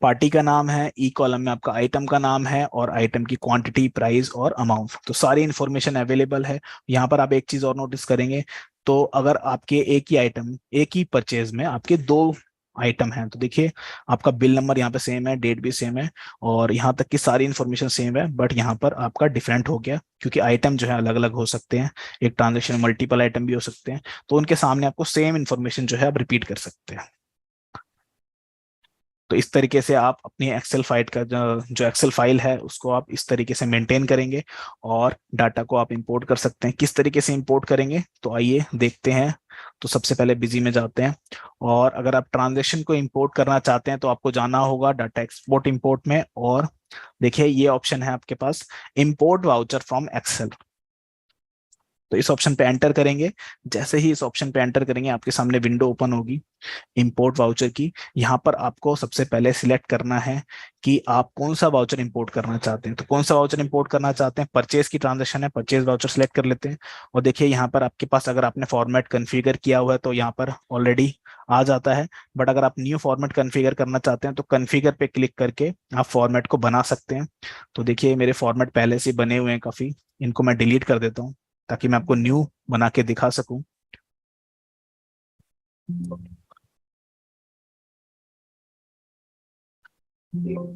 A: पार्टी का नाम है, ई कॉलम में आपका आइटम का नाम है और आइटम की क्वांटिटी, प्राइस और अमाउंट। तो सारी इंफॉर्मेशन अवेलेबल है। यहाँ पर आप एक चीज और नोटिस करेंगे, तो अगर आपके एक ही आइटम, एक ही परचेज में आपके दो आइटम हैं, तो देखिए आपका बिल नंबर यहाँ पे सेम है, डेट भी सेम है और यहाँ तक की सारी इंफॉर्मेशन सेम है, बट यहाँ पर आपका डिफरेंट हो गया क्योंकि आइटम जो है अलग अलग हो सकते हैं। एक ट्रांजेक्शन में मल्टीपल आइटम भी हो सकते हैं, तो उनके सामने आपको सेम इंफॉर्मेशन जो है आप रिपीट कर सकते हैं। तो इस तरीके से आप अपनी एक्सेल फाइल का जो एक्सेल फाइल है उसको आप इस तरीके से मेंटेन करेंगे और डाटा को आप इंपोर्ट कर सकते हैं। किस तरीके से इंपोर्ट करेंगे तो आइए देखते हैं। तो सबसे पहले बिजी में जाते हैं और अगर आप ट्रांजेक्शन को इंपोर्ट करना चाहते हैं तो आपको जाना होगा डाटा एक्सपोर्ट इंपोर्ट में, और देखिए ये ऑप्शन है आपके पास, इंपोर्ट वाउचर फ्रॉम एक्सेल। तो इस ऑप्शन पे एंटर करेंगे। जैसे ही इस ऑप्शन पे एंटर करेंगे आपके सामने विंडो ओपन होगी इंपोर्ट वाउचर की। यहाँ पर आपको सबसे पहले सिलेक्ट करना है कि आप कौन सा वाउचर इंपोर्ट करना चाहते हैं। तो कौन सा वाउचर इंपोर्ट करना चाहते हैं, परचेज की ट्रांजेक्शन है, परचेज वाउचर सिलेक्ट कर लेते हैं। और देखिए यहाँ पर आपके पास अगर आपने फॉर्मेट कन्फिगर किया हुआ है तो यहाँ पर ऑलरेडी आ जाता है, बट अगर आप न्यू फॉर्मेट कन्फिगर करना चाहते हैं तो कन्फिगर पे क्लिक करके आप फॉर्मेट को बना सकते हैं। तो देखिए मेरे फॉर्मेट पहले से बने हुए हैं काफी, इनको मैं डिलीट कर देता हूँ ताकि मैं आपको न्यू बना के दिखा सकूं।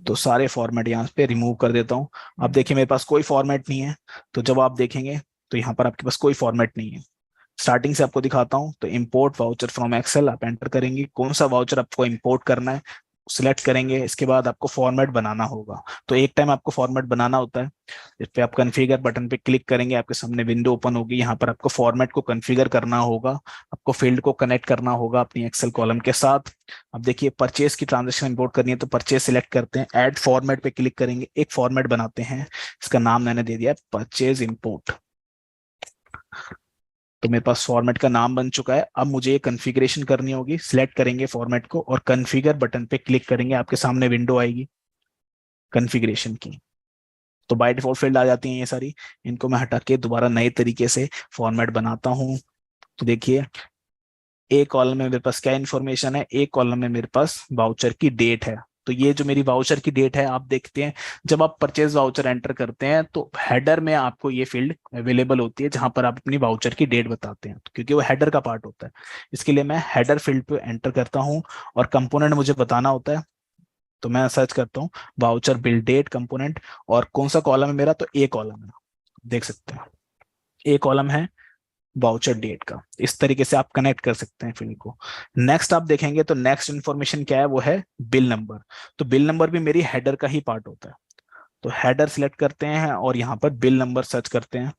A: तो सारे फॉर्मेट यहाँ पे रिमूव कर देता हूँ। अब देखिए मेरे पास कोई फॉर्मेट नहीं है। तो जब आप देखेंगे तो यहाँ पर आपके पास कोई फॉर्मेट नहीं है। स्टार्टिंग से आपको दिखाता हूँ। तो इंपोर्ट वाउचर फ्रॉम एक्सेल आप एंटर करेंगे, कौन सा वाउचर आपको इंपोर्ट करना है सिलेक्ट करेंगे। इसके बाद आपको फॉर्मेट बनाना होगा। तो एक टाइम आपको फॉर्मेट बनाना होता है। इस पे आप कॉन्फ़िगर बटन पे क्लिक करेंगे, आपके सामने विंडो ओपन होगी। यहाँ पर आपको फॉर्मेट को कॉन्फ़िगर करना होगा, आपको फील्ड को कनेक्ट करना होगा अपनी एक्सेल कॉलम के साथ। अब देखिए परचेज की ट्रांजेक्शन इंपोर्ट करनी है तो परचेज सिलेक्ट करते हैं, ऐड फॉर्मेट पे क्लिक करेंगे, एक फॉर्मेट बनाते हैं। इसका नाम मैंने दे दिया परचेज इंपोर्ट। तो मेरे पास फॉर्मेट का नाम बन चुका है। अब मुझे ये कॉन्फ़िगरेशन करनी होगी। सिलेक्ट करेंगे फॉर्मेट को और कॉन्फ़िगर बटन पे क्लिक करेंगे, आपके सामने विंडो आएगी कॉन्फ़िगरेशन की। तो बाय डिफॉल्ट फील्ड आ जाती हैं ये सारी, इनको मैं हटा के दोबारा नए तरीके से फॉर्मेट बनाता हूँ। तो देखिए एक कॉलम में मेरे पास क्या इन्फॉर्मेशन है, एक कॉलम में मेरे पास वाउचर की डेट है। तो ये जो मेरी वाउचर की डेट है, आप देखते हैं जब आप परचेज वाउचर एंटर करते हैं तो हेडर में आपको ये फील्ड अवेलेबल होती है जहां पर आप अपनी वाउचर की डेट बताते हैं, तो क्योंकि वो हेडर का पार्ट होता है। इसके लिए मैं हेडर फील्ड पे एंटर करता हूँ और कंपोनेंट मुझे बताना होता है। तो मैं सर्च करता हूँ वाउचर बिल डेट कंपोनेंट, और कौन सा कॉलम है मेरा, तो ए कॉलम है। देख सकते हैं ए कॉलम है वाउचर डेट का। इस तरीके से आप कनेक्ट कर सकते हैं फील्ड को। नेक्स्ट आप देखेंगे तो नेक्स्ट इन्फॉर्मेशन क्या है, वो है बिल नंबर। तो बिल नंबर भी मेरी हेडर का ही पार्ट होता है। तो हेडर सिलेक्ट करते हैं और यहाँ पर बिल नंबर सर्च करते हैं,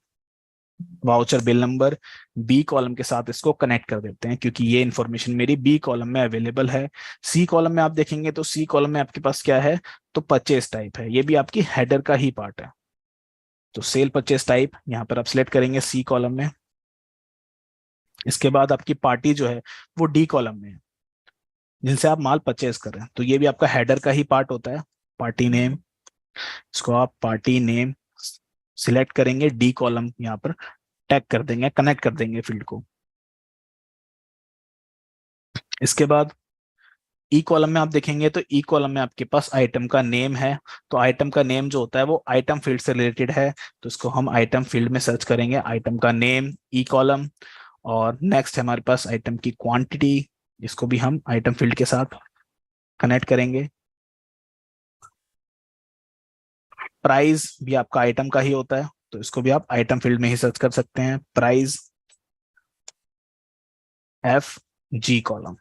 A: voucher bill number B column के साथ इसको कनेक्ट कर देते हैं क्योंकि ये इन्फॉर्मेशन मेरी बी कॉलम में अवेलेबल है। सी कॉलम में आप देखेंगे तो सी कॉलम में आपके पास क्या है, तो परचेज टाइप है, ये भी आपकी हेडर का ही पार्ट है। तो सेल परचेज टाइप यहाँ पर आप सिलेक्ट करेंगे सी कॉलम में। इसके बाद आपकी पार्टी जो है वो डी कॉलम में है, जिनसे आप माल परचेज कर रहे हैं, तो ये भी आपका हेडर का ही पार्ट होता है। पार्टी नेम, इसको आप पार्टी नेम सिलेक्ट करेंगे, डी कॉलम यहाँ पर टैग कर देंगे, कनेक्ट कर देंगे फील्ड को। इसके बाद ई कॉलम में आप देखेंगे तो ई कॉलम में आपके पास आइटम का नेम है। तो आइटम का नेम जो होता है वो आइटम फील्ड से रिलेटेड है, तो इसको हम आइटम फील्ड में सर्च करेंगे, आइटम का नेम ई कॉलम। और नेक्स्ट है हमारे पास आइटम की क्वांटिटी, इसको भी हम आइटम फील्ड के साथ कनेक्ट करेंगे। प्राइस भी आपका आइटम का ही होता है, तो इसको भी आप आइटम फील्ड में ही सर्च कर सकते हैं, प्राइस एफ जी कॉलम।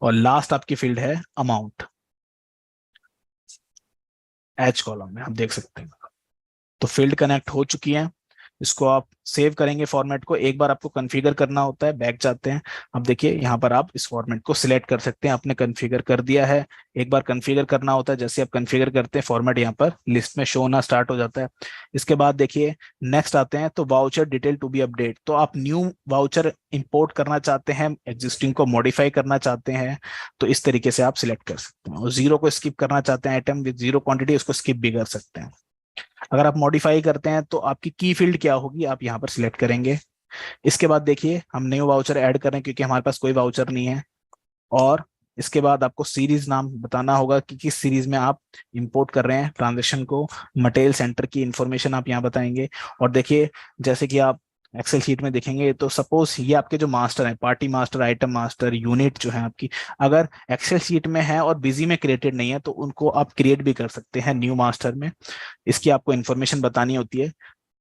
A: और लास्ट आपकी फील्ड है अमाउंट, एच कॉलम में आप देख सकते हैं। तो फील्ड कनेक्ट हो चुकी है। इसको आप सेव करेंगे फॉर्मेट को, एक बार आपको कॉन्फ़िगर करना होता है, बैक जाते हैं। अब देखिए यहाँ पर आप इस फॉर्मेट को सिलेक्ट कर सकते हैं, आपने कॉन्फ़िगर कर दिया है। एक बार कॉन्फ़िगर करना होता है, जैसे आप कॉन्फ़िगर करते हैं फॉर्मेट यहाँ पर लिस्ट में शो होना स्टार्ट हो जाता है। इसके बाद देखिए नेक्स्ट आते हैं, तो voucher detail to be update, तो आप न्यू वाउचर इंपोर्ट करना चाहते हैं, एग्जिस्टिंग को मॉडिफाई करना चाहते हैं, तो इस तरीके से आप सिलेक्ट कर सकते हैं। और जीरो को स्किप करना चाहते हैं, आइटम विद जीरो क्वांटिटी, उसको स्किप भी कर सकते हैं। अगर आप मॉडिफाई करते हैं तो आपकी की फील्ड क्या होगी, आप यहाँ पर सिलेक्ट करेंगे। इसके बाद देखिए हम न्यू वाउचर ऐड कर रहे हैं क्योंकि हमारे पास कोई वाउचर नहीं है। और इसके बाद आपको सीरीज नाम बताना होगा कि किस सीरीज में आप इंपोर्ट कर रहे हैं ट्रांजेक्शन को। मटेरियल सेंटर की इंफॉर्मेशन आप यहाँ बताएंगे। और देखिए जैसे कि आप एक्सेल शीट में देखेंगे, तो सपोज ये आपके जो मास्टर है, party master, item master, unit जो है आपकी, अगर एक्सेल शीट में है और बिजी में क्रिएटेड नहीं है तो उनको आप क्रिएट भी कर सकते हैं न्यू मास्टर में। इसकी आपको इन्फॉर्मेशन बतानी होती है।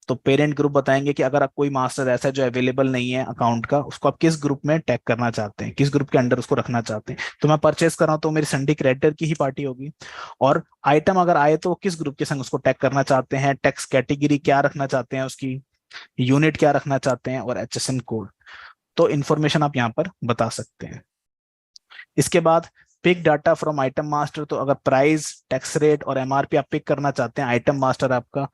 A: तो पेरेंट ग्रुप बताएंगे कि अगर आप कोई मास्टर ऐसा है जो अवेलेबल नहीं है अकाउंट का, उसको आप किस ग्रुप में टैग करना चाहते हैं, किस ग्रुप के अंडर उसको रखना चाहते हैं। तो मैं परचेस कर रहा हूँ तो मेरी संडे क्रेडिटर की ही पार्टी होगी। और आइटम अगर आए तो किस ग्रुप के संग उसको टैग करना चाहते हैं, टैक्स कैटेगरी क्या रखना चाहते हैं उसकी, यूनिट क्या रखना चाहते हैं, और HSN कोड। तो इन्फॉर्मेशन आप यहाँ पर बता सकते हैं। इसके बाद pick data from item master, तो अगर प्राइस, टैक्स रेट और MRP आप पिक करना चाहते हैं, आइटम मास्टर आपका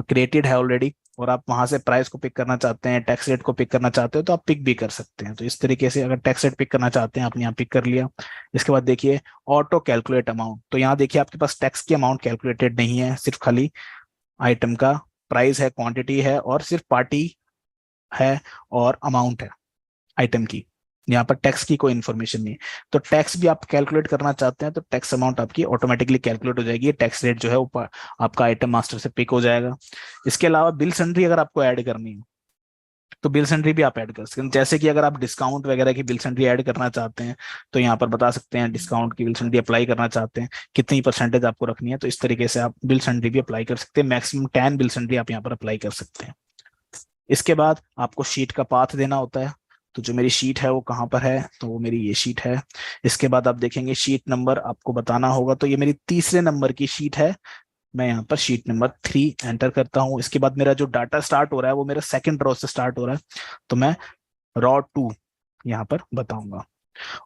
A: क्रिएटेड है ऑलरेडी, और आप वहां से प्राइस को पिक करना चाहते हैं, टैक्स रेट को पिक करना चाहते हो, तो आप पिक भी कर सकते हैं। तो इस तरीके से अगर टैक्स रेट पिक करना चाहते हैं, आपने यहाँ पिक कर लिया। इसके बाद देखिए ऑटो कैलकुलेट अमाउंट, तो यहाँ देखिए आपके पास टैक्स की अमाउंट कैलकुलेटेड नहीं है, सिर्फ खाली आइटम का प्राइस है, क्वांटिटी है, और सिर्फ पार्टी है और अमाउंट है आइटम की। यहाँ पर टैक्स की कोई इन्फॉर्मेशन नहीं है। तो टैक्स भी आप कैलकुलेट करना चाहते हैं तो टैक्स अमाउंट आपकी ऑटोमेटिकली कैलकुलेट हो जाएगी, टैक्स रेट जो है वो आपका आइटम मास्टर से पिक हो जाएगा। इसके अलावा बिल सन्ड्री अगर आपको ऐड करनी है तो बिल सन्ड्री भी आप ऐड कर सकते हैं। जैसे कि अगर आप डिस्काउंट वगैरह की बिल सन्ड्री ऐड करना चाहते हैं तो यहाँ पर बता सकते हैं, डिस्काउंट की बिल सन्ड्री अप्लाई करना चाहते हैं, कितनी परसेंटेज आपको रखनी है, तो इस तरीके से आप बिल सन्ड्री भी अप्लाई कर सकते हैं। मैक्सिमम 10 बिल सन्ड्री आप यहाँ पर अप्लाई कर सकते हैं। इसके बाद आपको शीट का पाथ देना होता है। तो जो मेरी शीट है वो कहाँ पर है, तो वो मेरी ये शीट है। इसके बाद आप देखेंगे शीट नंबर आपको बताना होगा, तो ये मेरी तीसरे नंबर की शीट है। मैं यहाँ पर शीट नंबर 3 एंटर करता हूँ। इसके बाद मेरा जो डाटा स्टार्ट हो रहा है वो मेरा सेकंड रो से स्टार्ट हो रहा है, तो मैं रो 2 यहाँ पर बताऊंगा।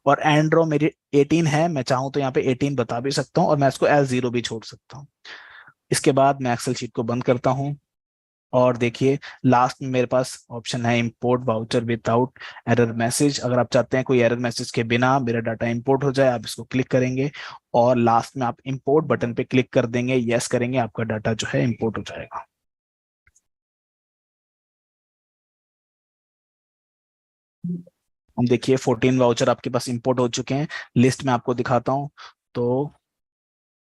A: और एंड रो मेरी 18 है, मैं चाहूँ तो यहाँ पे 18 बता भी सकता हूँ, और मैं इसको L0 भी छोड़ सकता हूँ। इसके बाद मैं एक्सेल शीट को बंद करता हूँ। और देखिए लास्ट में मेरे पास ऑप्शन है import voucher without error message. अगर आप चाहते हैं कोई एरर मैसेज के बिना मेरा डाटा इंपोर्ट हो जाए, आप इसको क्लिक करेंगे और लास्ट में आप इंपोर्ट बटन पे क्लिक कर देंगे, यस करेंगे, आपका डाटा जो है इंपोर्ट हो जाएगा। हम देखिए 14 वाउचर आपके पास इंपोर्ट हो चुके हैं। लिस्ट में आपको दिखाता हूँ, तो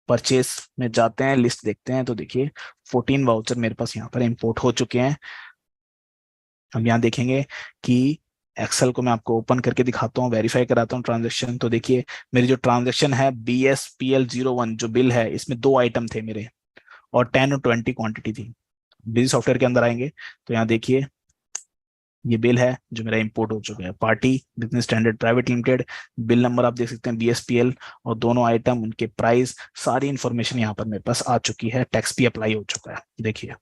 A: परचेस में जाते हैं, लिस्ट देखते हैं, तो देखिए 14 वाउचर मेरे पास यहाँ पर इंपोर्ट हो चुके हैं। हम यहाँ देखेंगे कि एक्सेल को मैं आपको ओपन करके दिखाता हूँ, वेरीफाई कराता हूँ ट्रांजेक्शन। तो देखिए मेरी जो ट्रांजेक्शन है BSPL01 जो बिल है, इसमें 2 आइटम थे मेरे और 10 और 20 क्वांटिटी थी। बिजी सॉफ्टवेयर के अंदर आएंगे तो यहाँ देखिए ये बिल है जो मेरा इंपोर्ट हो चुका है, party business standard private limited. Bill number आप देख सकते हैं BSPL, और दोनों आइटम, उनके प्राइस, सारी इंफॉर्मेशन यहाँ पर मेरे पास आ चुकी है। टैक्स भी अप्लाई हो चुका है। देखिए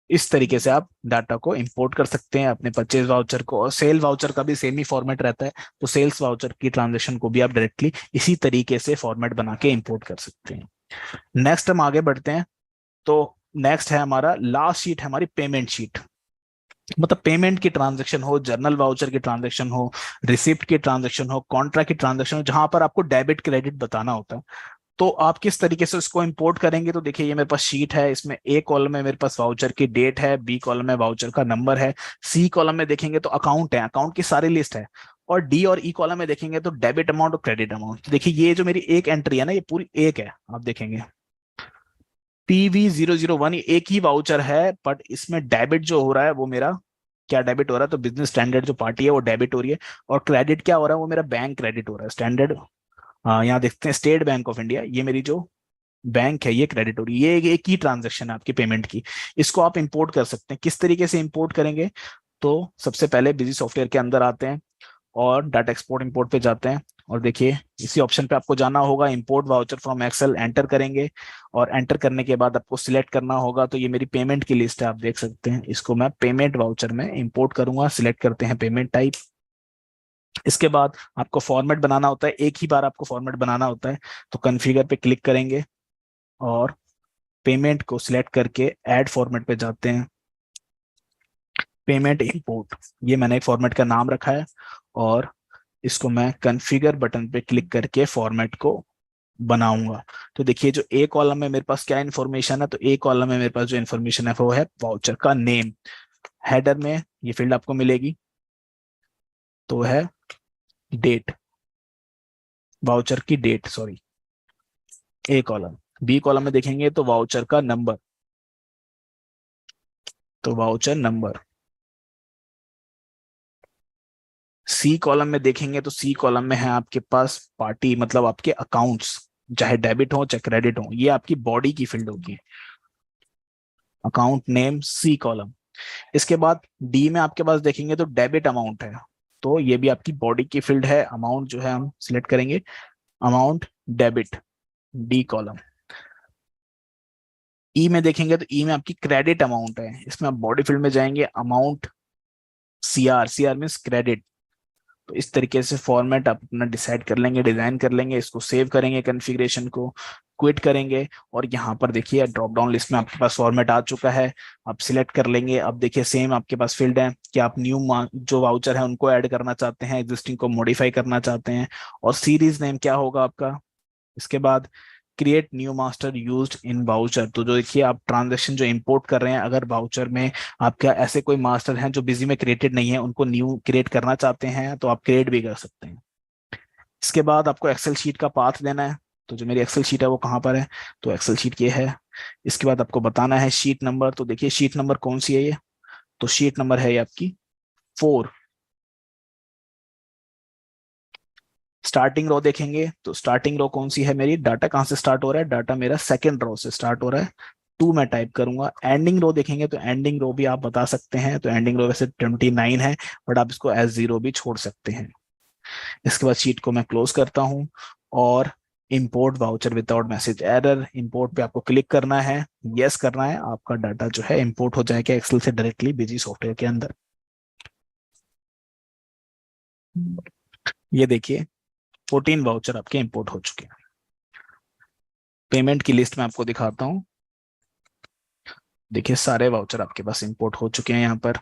A: इस तरीके से आप डाटा को इंपोर्ट कर सकते हैं अपने परचेज वाउचर को। और सेल वाउचर का भी सेम ही फॉर्मेट रहता है, तो सेल्स वाउचर की ट्रांजेक्शन को भी आप डायरेक्टली इसी तरीके से फॉर्मेट बना के इंपोर्ट कर सकते हैं। नेक्स्ट हम आगे बढ़ते हैं। तो नेक्स्ट है हमारा लास्ट शीट है हमारी पेमेंट शीट। मतलब पेमेंट की ट्रांजेक्शन हो, जर्नल वाउचर की ट्रांजेक्शन हो, रिसिप्ट की ट्रांजेक्शन हो, कॉन्ट्रैक्ट की ट्रांजेक्शन हो, जहां पर आपको डेबिट क्रेडिट बताना होता है, तो आप किस तरीके से उसको इंपोर्ट करेंगे। तो देखिए ये मेरे पास शीट है, इसमें A कॉलम में मेरे पास वाउचर की डेट है, B कॉलम में वाउचर का नंबर है, C कॉलम में देखेंगे तो अकाउंट है, अकाउंट की सारी लिस्ट है, और D और E कॉलम में देखेंगे तो डेबिट अमाउंट और क्रेडिट अमाउंट। देखिए ये जो मेरी एक एंट्री है ना, ये पूरी एक है, आप देखेंगे PV001 एक ही वाउचर है, बट इसमें डेबिट जो हो रहा है वो मेरा क्या डेबिट हो रहा है, तो बिजनेस स्टैंडर्ड जो पार्टी है वो डेबिट हो रही है, और क्रेडिट क्या हो रहा है, वो मेरा बैंक क्रेडिट हो रहा है, स्टैंडर्ड। यहाँ देखते हैं स्टेट बैंक ऑफ इंडिया, ये मेरी जो बैंक है ये क्रेडिट हो रही है। ये एक ही ट्रांजेक्शन है आपकी पेमेंट की। इसको आप इंपोर्ट कर सकते हैं। किस तरीके से इंपोर्ट करेंगे, तो सबसे पहले बिजी सॉफ्टवेयर के अंदर आते हैं और डाटा एक्सपोर्ट इंपोर्ट पे जाते हैं। और देखिए इसी ऑप्शन पे आपको जाना होगा, import voucher from Excel enter करेंगे और एंटर करने के बाद आपको सिलेक्ट करना होगा। तो ये मेरी पेमेंट की लिस्ट है, आप देख सकते हैं, इसको मैं पेमेंट वाउचर में इंपोर्ट करूंगा। सिलेक्ट करते हैं पेमेंट टाइप। इसके बाद आपको फॉर्मेट बनाना होता है, एक ही बार आपको फॉर्मेट बनाना होता है। तो कॉन्फ़िगर पे क्लिक करेंगे और पेमेंट को सिलेक्ट करके ऐड फॉर्मेट पे जाते हैं। पेमेंट इंपोर्ट, ये मैंने एक फॉर्मेट का नाम रखा है और इसको मैं कॉन्फ़िगर बटन पे क्लिक करके फॉर्मेट को बनाऊंगा। तो देखिए जो ए कॉलम में मेरे पास क्या इन्फॉर्मेशन है, तो ए कॉलम में मेरे पास जो इन्फॉर्मेशन है वो है वाउचर का नेम। हेडर में ये फील्ड आपको मिलेगी, तो है डेट, वाउचर की डेट, सॉरी, ए कॉलम। बी कॉलम में देखेंगे तो वाउचर का नंबर, तो वाउचर नंबर। सी कॉलम में देखेंगे तो सी कॉलम में है आपके पास पार्टी, मतलब आपके अकाउंट्स, चाहे डेबिट हो चाहे क्रेडिट हो, ये आपकी बॉडी की फील्ड होगी, अकाउंट नेम, सी कॉलम। इसके बाद डी में आपके पास देखेंगे तो डेबिट अमाउंट है, तो ये भी आपकी बॉडी की फील्ड है। अमाउंट जो है हम सिलेक्ट करेंगे, अमाउंट डेबिट, डी कॉलम। ई में देखेंगे तो ई में आपकी क्रेडिट अमाउंट है, इसमें आप बॉडी फील्ड में जाएंगे, amount CR, CR means credit. तो इस तरीके से फॉर्मेट आप अपना डिसाइड कर लेंगे, डिजाइन कर लेंगे, इसको सेव करेंगे कॉन्फ़िगरेशन को, क्विट करेंगे और यहाँ पर देखिए ड्रॉप डाउन लिस्ट में आपके पास फॉर्मेट आ चुका है। आप सिलेक्ट कर लेंगे। अब देखिए सेम आपके पास फील्ड है कि आप न्यू जो वाउचर है उनको ऐड करना चाहते हैं, एग्जिस्टिंग को मॉडिफाई करना चाहते हैं, और सीरीज नेम क्या होगा आपका। इसके बाद create new master used in voucher, तो जो देखिए आप ट्रांजेक्शन जो इंपोर्ट कर रहे हैं, अगर वाउचर में आपका ऐसे कोई मास्टर हैं जो बिजी में क्रिएटेड नहीं है, उनको न्यू क्रिएट करना चाहते हैं तो आप क्रिएट भी कर सकते हैं। इसके बाद आपको एक्सेल शीट का पाथ देना है। तो जो मेरी एक्सेल शीट है वो कहाँ पर है, तो एक्सेल शीट ये है। इसके बाद आपको बताना है शीट नंबर, तो देखिए शीट नंबर कौन सी है ये, तो शीट नंबर है ये आपकी 4। स्टार्टिंग रो देखेंगे तो स्टार्टिंग रो कौन सी है मेरी, डाटा कहाँ से स्टार्ट हो रहा है, डाटा मेरा सेकंड रो से स्टार्ट हो रहा है, 2 मैं टाइप करूंगा। एंडिंग रो देखेंगे तो एंडिंग रो भी आप बता सकते हैं, तो एंडिंग रो वैसे 29 है, बट आप इसको S0 भी छोड़ सकते हैं। इसके बाद शीट को मैं क्लोज करता हूँ और import voucher without message error, import पे आपको क्लिक करना है, यस करना है, आपका डाटा जो है इंपोर्ट हो जाएगा एक्सेल से डायरेक्टली बिजी सॉफ्टवेयर के अंदर। ये देखिए 14 वाउचर आपके इंपोर्ट हो चुके हैं। पेमेंट की लिस्ट में आपको दिखाता हूँ, देखिए सारे वाउचर आपके पास इंपोर्ट हो चुके हैं यहाँ पर।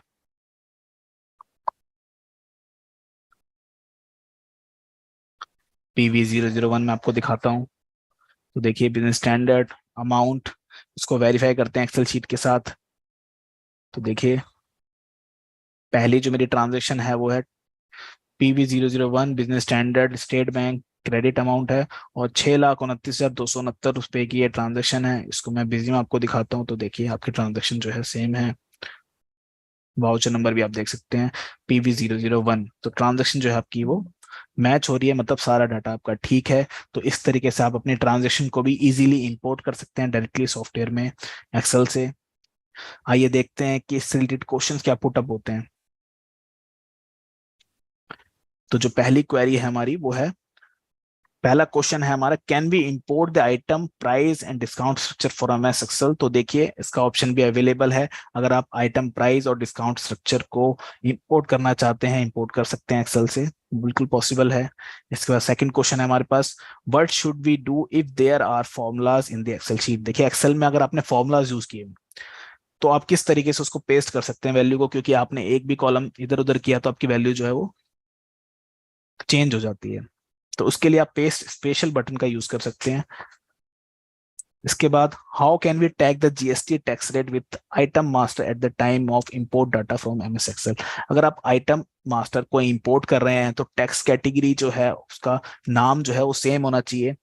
A: PV001 में आपको दिखाता हूँ, तो देखिए बिजनेस स्टैंडर्ड अमाउंट, इसको वेरीफाई करते हैं एक्सेल शीट के साथ। तो देखिए पहली जो मेरी ट्रांजेक्शन है वो है PV001 business standard state bank, credit amount है और 6,29,269 रुपए की ये ट्रांजेक्शन है। इसको मैं बिजी में आपको दिखाता हूँ, तो देखिए आपकी ट्रांजेक्शन जो है सेम है, वाउचर नंबर भी आप देख सकते हैं PV001। तो ट्रांजेक्शन जो है आपकी वो मैच हो रही है, मतलब सारा डाटा आपका ठीक है। तो इस तरीके से आप अपनी ट्रांजेक्शन को भी इजीली इंपोर्ट कर सकते हैं डायरेक्टली सॉफ्टवेयर में एक्सेल से। आइए देखते हैं कि इससे रिलेटेड क्वेश्चंस क्या पुटअप होते हैं। तो जो पहली क्वेरी है हमारी वो है, पहला क्वेश्चन है हमारा, can we import the item price and discount structure for MS Excel. तो देखिए इसका ऑप्शन भी अवेलेबल है, अगर आप आइटम प्राइस और डिस्काउंट स्ट्रक्चर को इंपोर्ट करना चाहते हैं, इंपोर्ट कर सकते हैं एक्सेल से, बिल्कुल पॉसिबल है। इसके बाद सेकंड क्वेश्चन है हमारे पास, what should we do if there are formulas in the excel sheet. देखिए एक्सेल में अगर आपने फॉर्मूलाज यूज किए तो आप किस तरीके से उसको पेस्ट कर सकते हैं वैल्यू को, क्योंकि आपने एक भी कॉलम इधर उधर किया तो आपकी वैल्यू जो है वो चेंज हो जाती है। तो उसके लिए आप पेस्ट स्पेशल बटन का यूज कर सकते हैं। इसके बाद how can we tag the GST tax rate with item master at the time of import data from MS Excel. अगर आप आइटम मास्टर को इंपोर्ट कर रहे हैं तो टैक्स कैटेगरी जो है उसका नाम जो है वो सेम होना चाहिए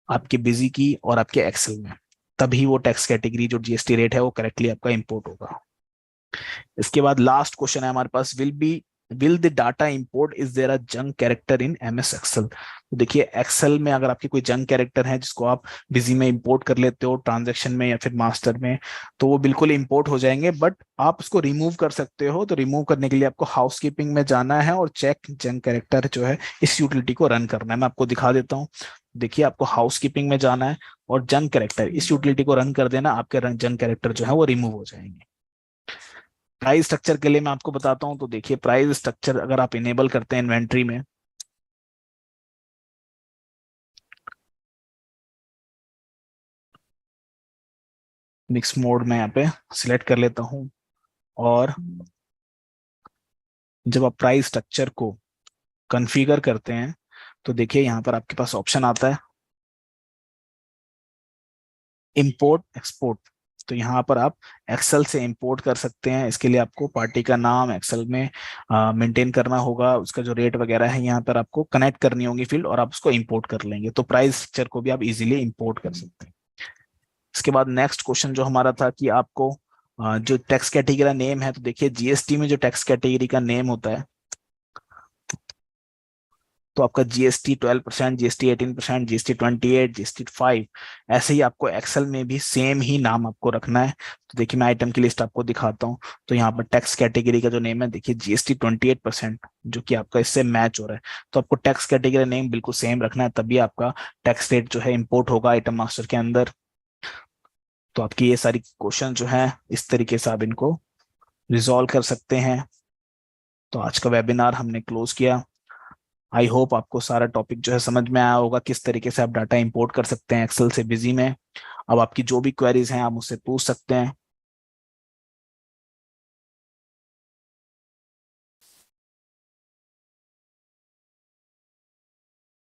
A: आपके बिजी की और आपके एक्सेल में, तभी वो टैक्स कैटेगरी जो जीएसटी रेट है वो करेक्टली आपका इंपोर्ट होगा। इसके बाद लास्ट क्वेश्चन है हमारे पास, will be will the data import is there a junk character in MS Excel. तो देखिए एक्सेल में अगर आपके कोई जंक कैरेक्टर है जिसको आप बिजी में इंपोर्ट कर लेते हो ट्रांजैक्शन में या फिर मास्टर में, तो वो बिल्कुल इंपोर्ट हो जाएंगे, बट आप उसको रिमूव कर सकते हो। तो रिमूव करने के लिए आपको हाउसकीपिंग में जाना है और चेक जंक कैरेक्टर जो है इस यूटिलिटी को रन करना है। मैं आपको दिखा देता हूँ। देखिए आपको हाउसकीपिंग में जाना है और जंक कैरेक्टर इस यूटिलिटी को रन कर देना, आपके जंक कैरेक्टर जो है वो रिमूव हो जाएंगे। प्राइस स्ट्रक्चर के लिए मैं आपको बताता हूं। तो देखिए प्राइस स्ट्रक्चर अगर आप इनेबल करते हैं इन्वेंट्री में, मिक्स मोड में यहाँ पे सिलेक्ट कर लेता हूं, और जब आप प्राइस स्ट्रक्चर को कॉन्फ़िगर करते हैं तो देखिए यहाँ पर आपके पास ऑप्शन आता है इंपोर्ट एक्सपोर्ट। तो यहाँ पर आप एक्सेल से इंपोर्ट कर सकते हैं। इसके लिए आपको पार्टी का नाम एक्सेल में मेंटेन करना होगा, उसका जो रेट वगैरह है यहाँ पर आपको कनेक्ट करनी होगी फील्ड, और आप उसको इंपोर्ट कर लेंगे। तो प्राइस स्ट्रक्चर को भी आप इजीली इंपोर्ट कर सकते हैं। इसके बाद नेक्स्ट क्वेश्चन जो हमारा था कि आपको जो टैक्स कैटेगरी का नेम है, तो देखिए जीएसटी में जो टैक्स कैटेगरी का नेम होता है, तो आपका जीएसटी 12%, जीएसटी 18%, जीएसटी 28, जीएसटी 5, ऐसे ही आपको एक्सेल में भी सेम ही नाम आपको रखना है। तो देखिए मैं आइटम की लिस्ट आपको दिखाता हूँ। तो यहाँ पर टैक्स कैटेगरी का जो नेम है, देखिए जीएसटी 28%, जो कि आपका इससे मैच हो रहा है। तो आपको टैक्स कैटेगरी नेम बिल्कुल सेम रखना है, तभी आपका टैक्स रेट जो है इंपोर्ट होगा आइटम मास्टर के अंदर। तो आपकी ये सारी क्वेश्चन जो है इस तरीके से आप इनको रिजॉल्व कर सकते हैं। तो आज का वेबिनार हमने क्लोज किया। आई होप आपको सारा टॉपिक जो है समझ में आया होगा, किस तरीके से आप डाटा इंपोर्ट कर सकते हैं एक्सेल से बिजी में। अब आपकी जो भी क्वेरीज हैं आप मुझसे पूछ सकते हैं।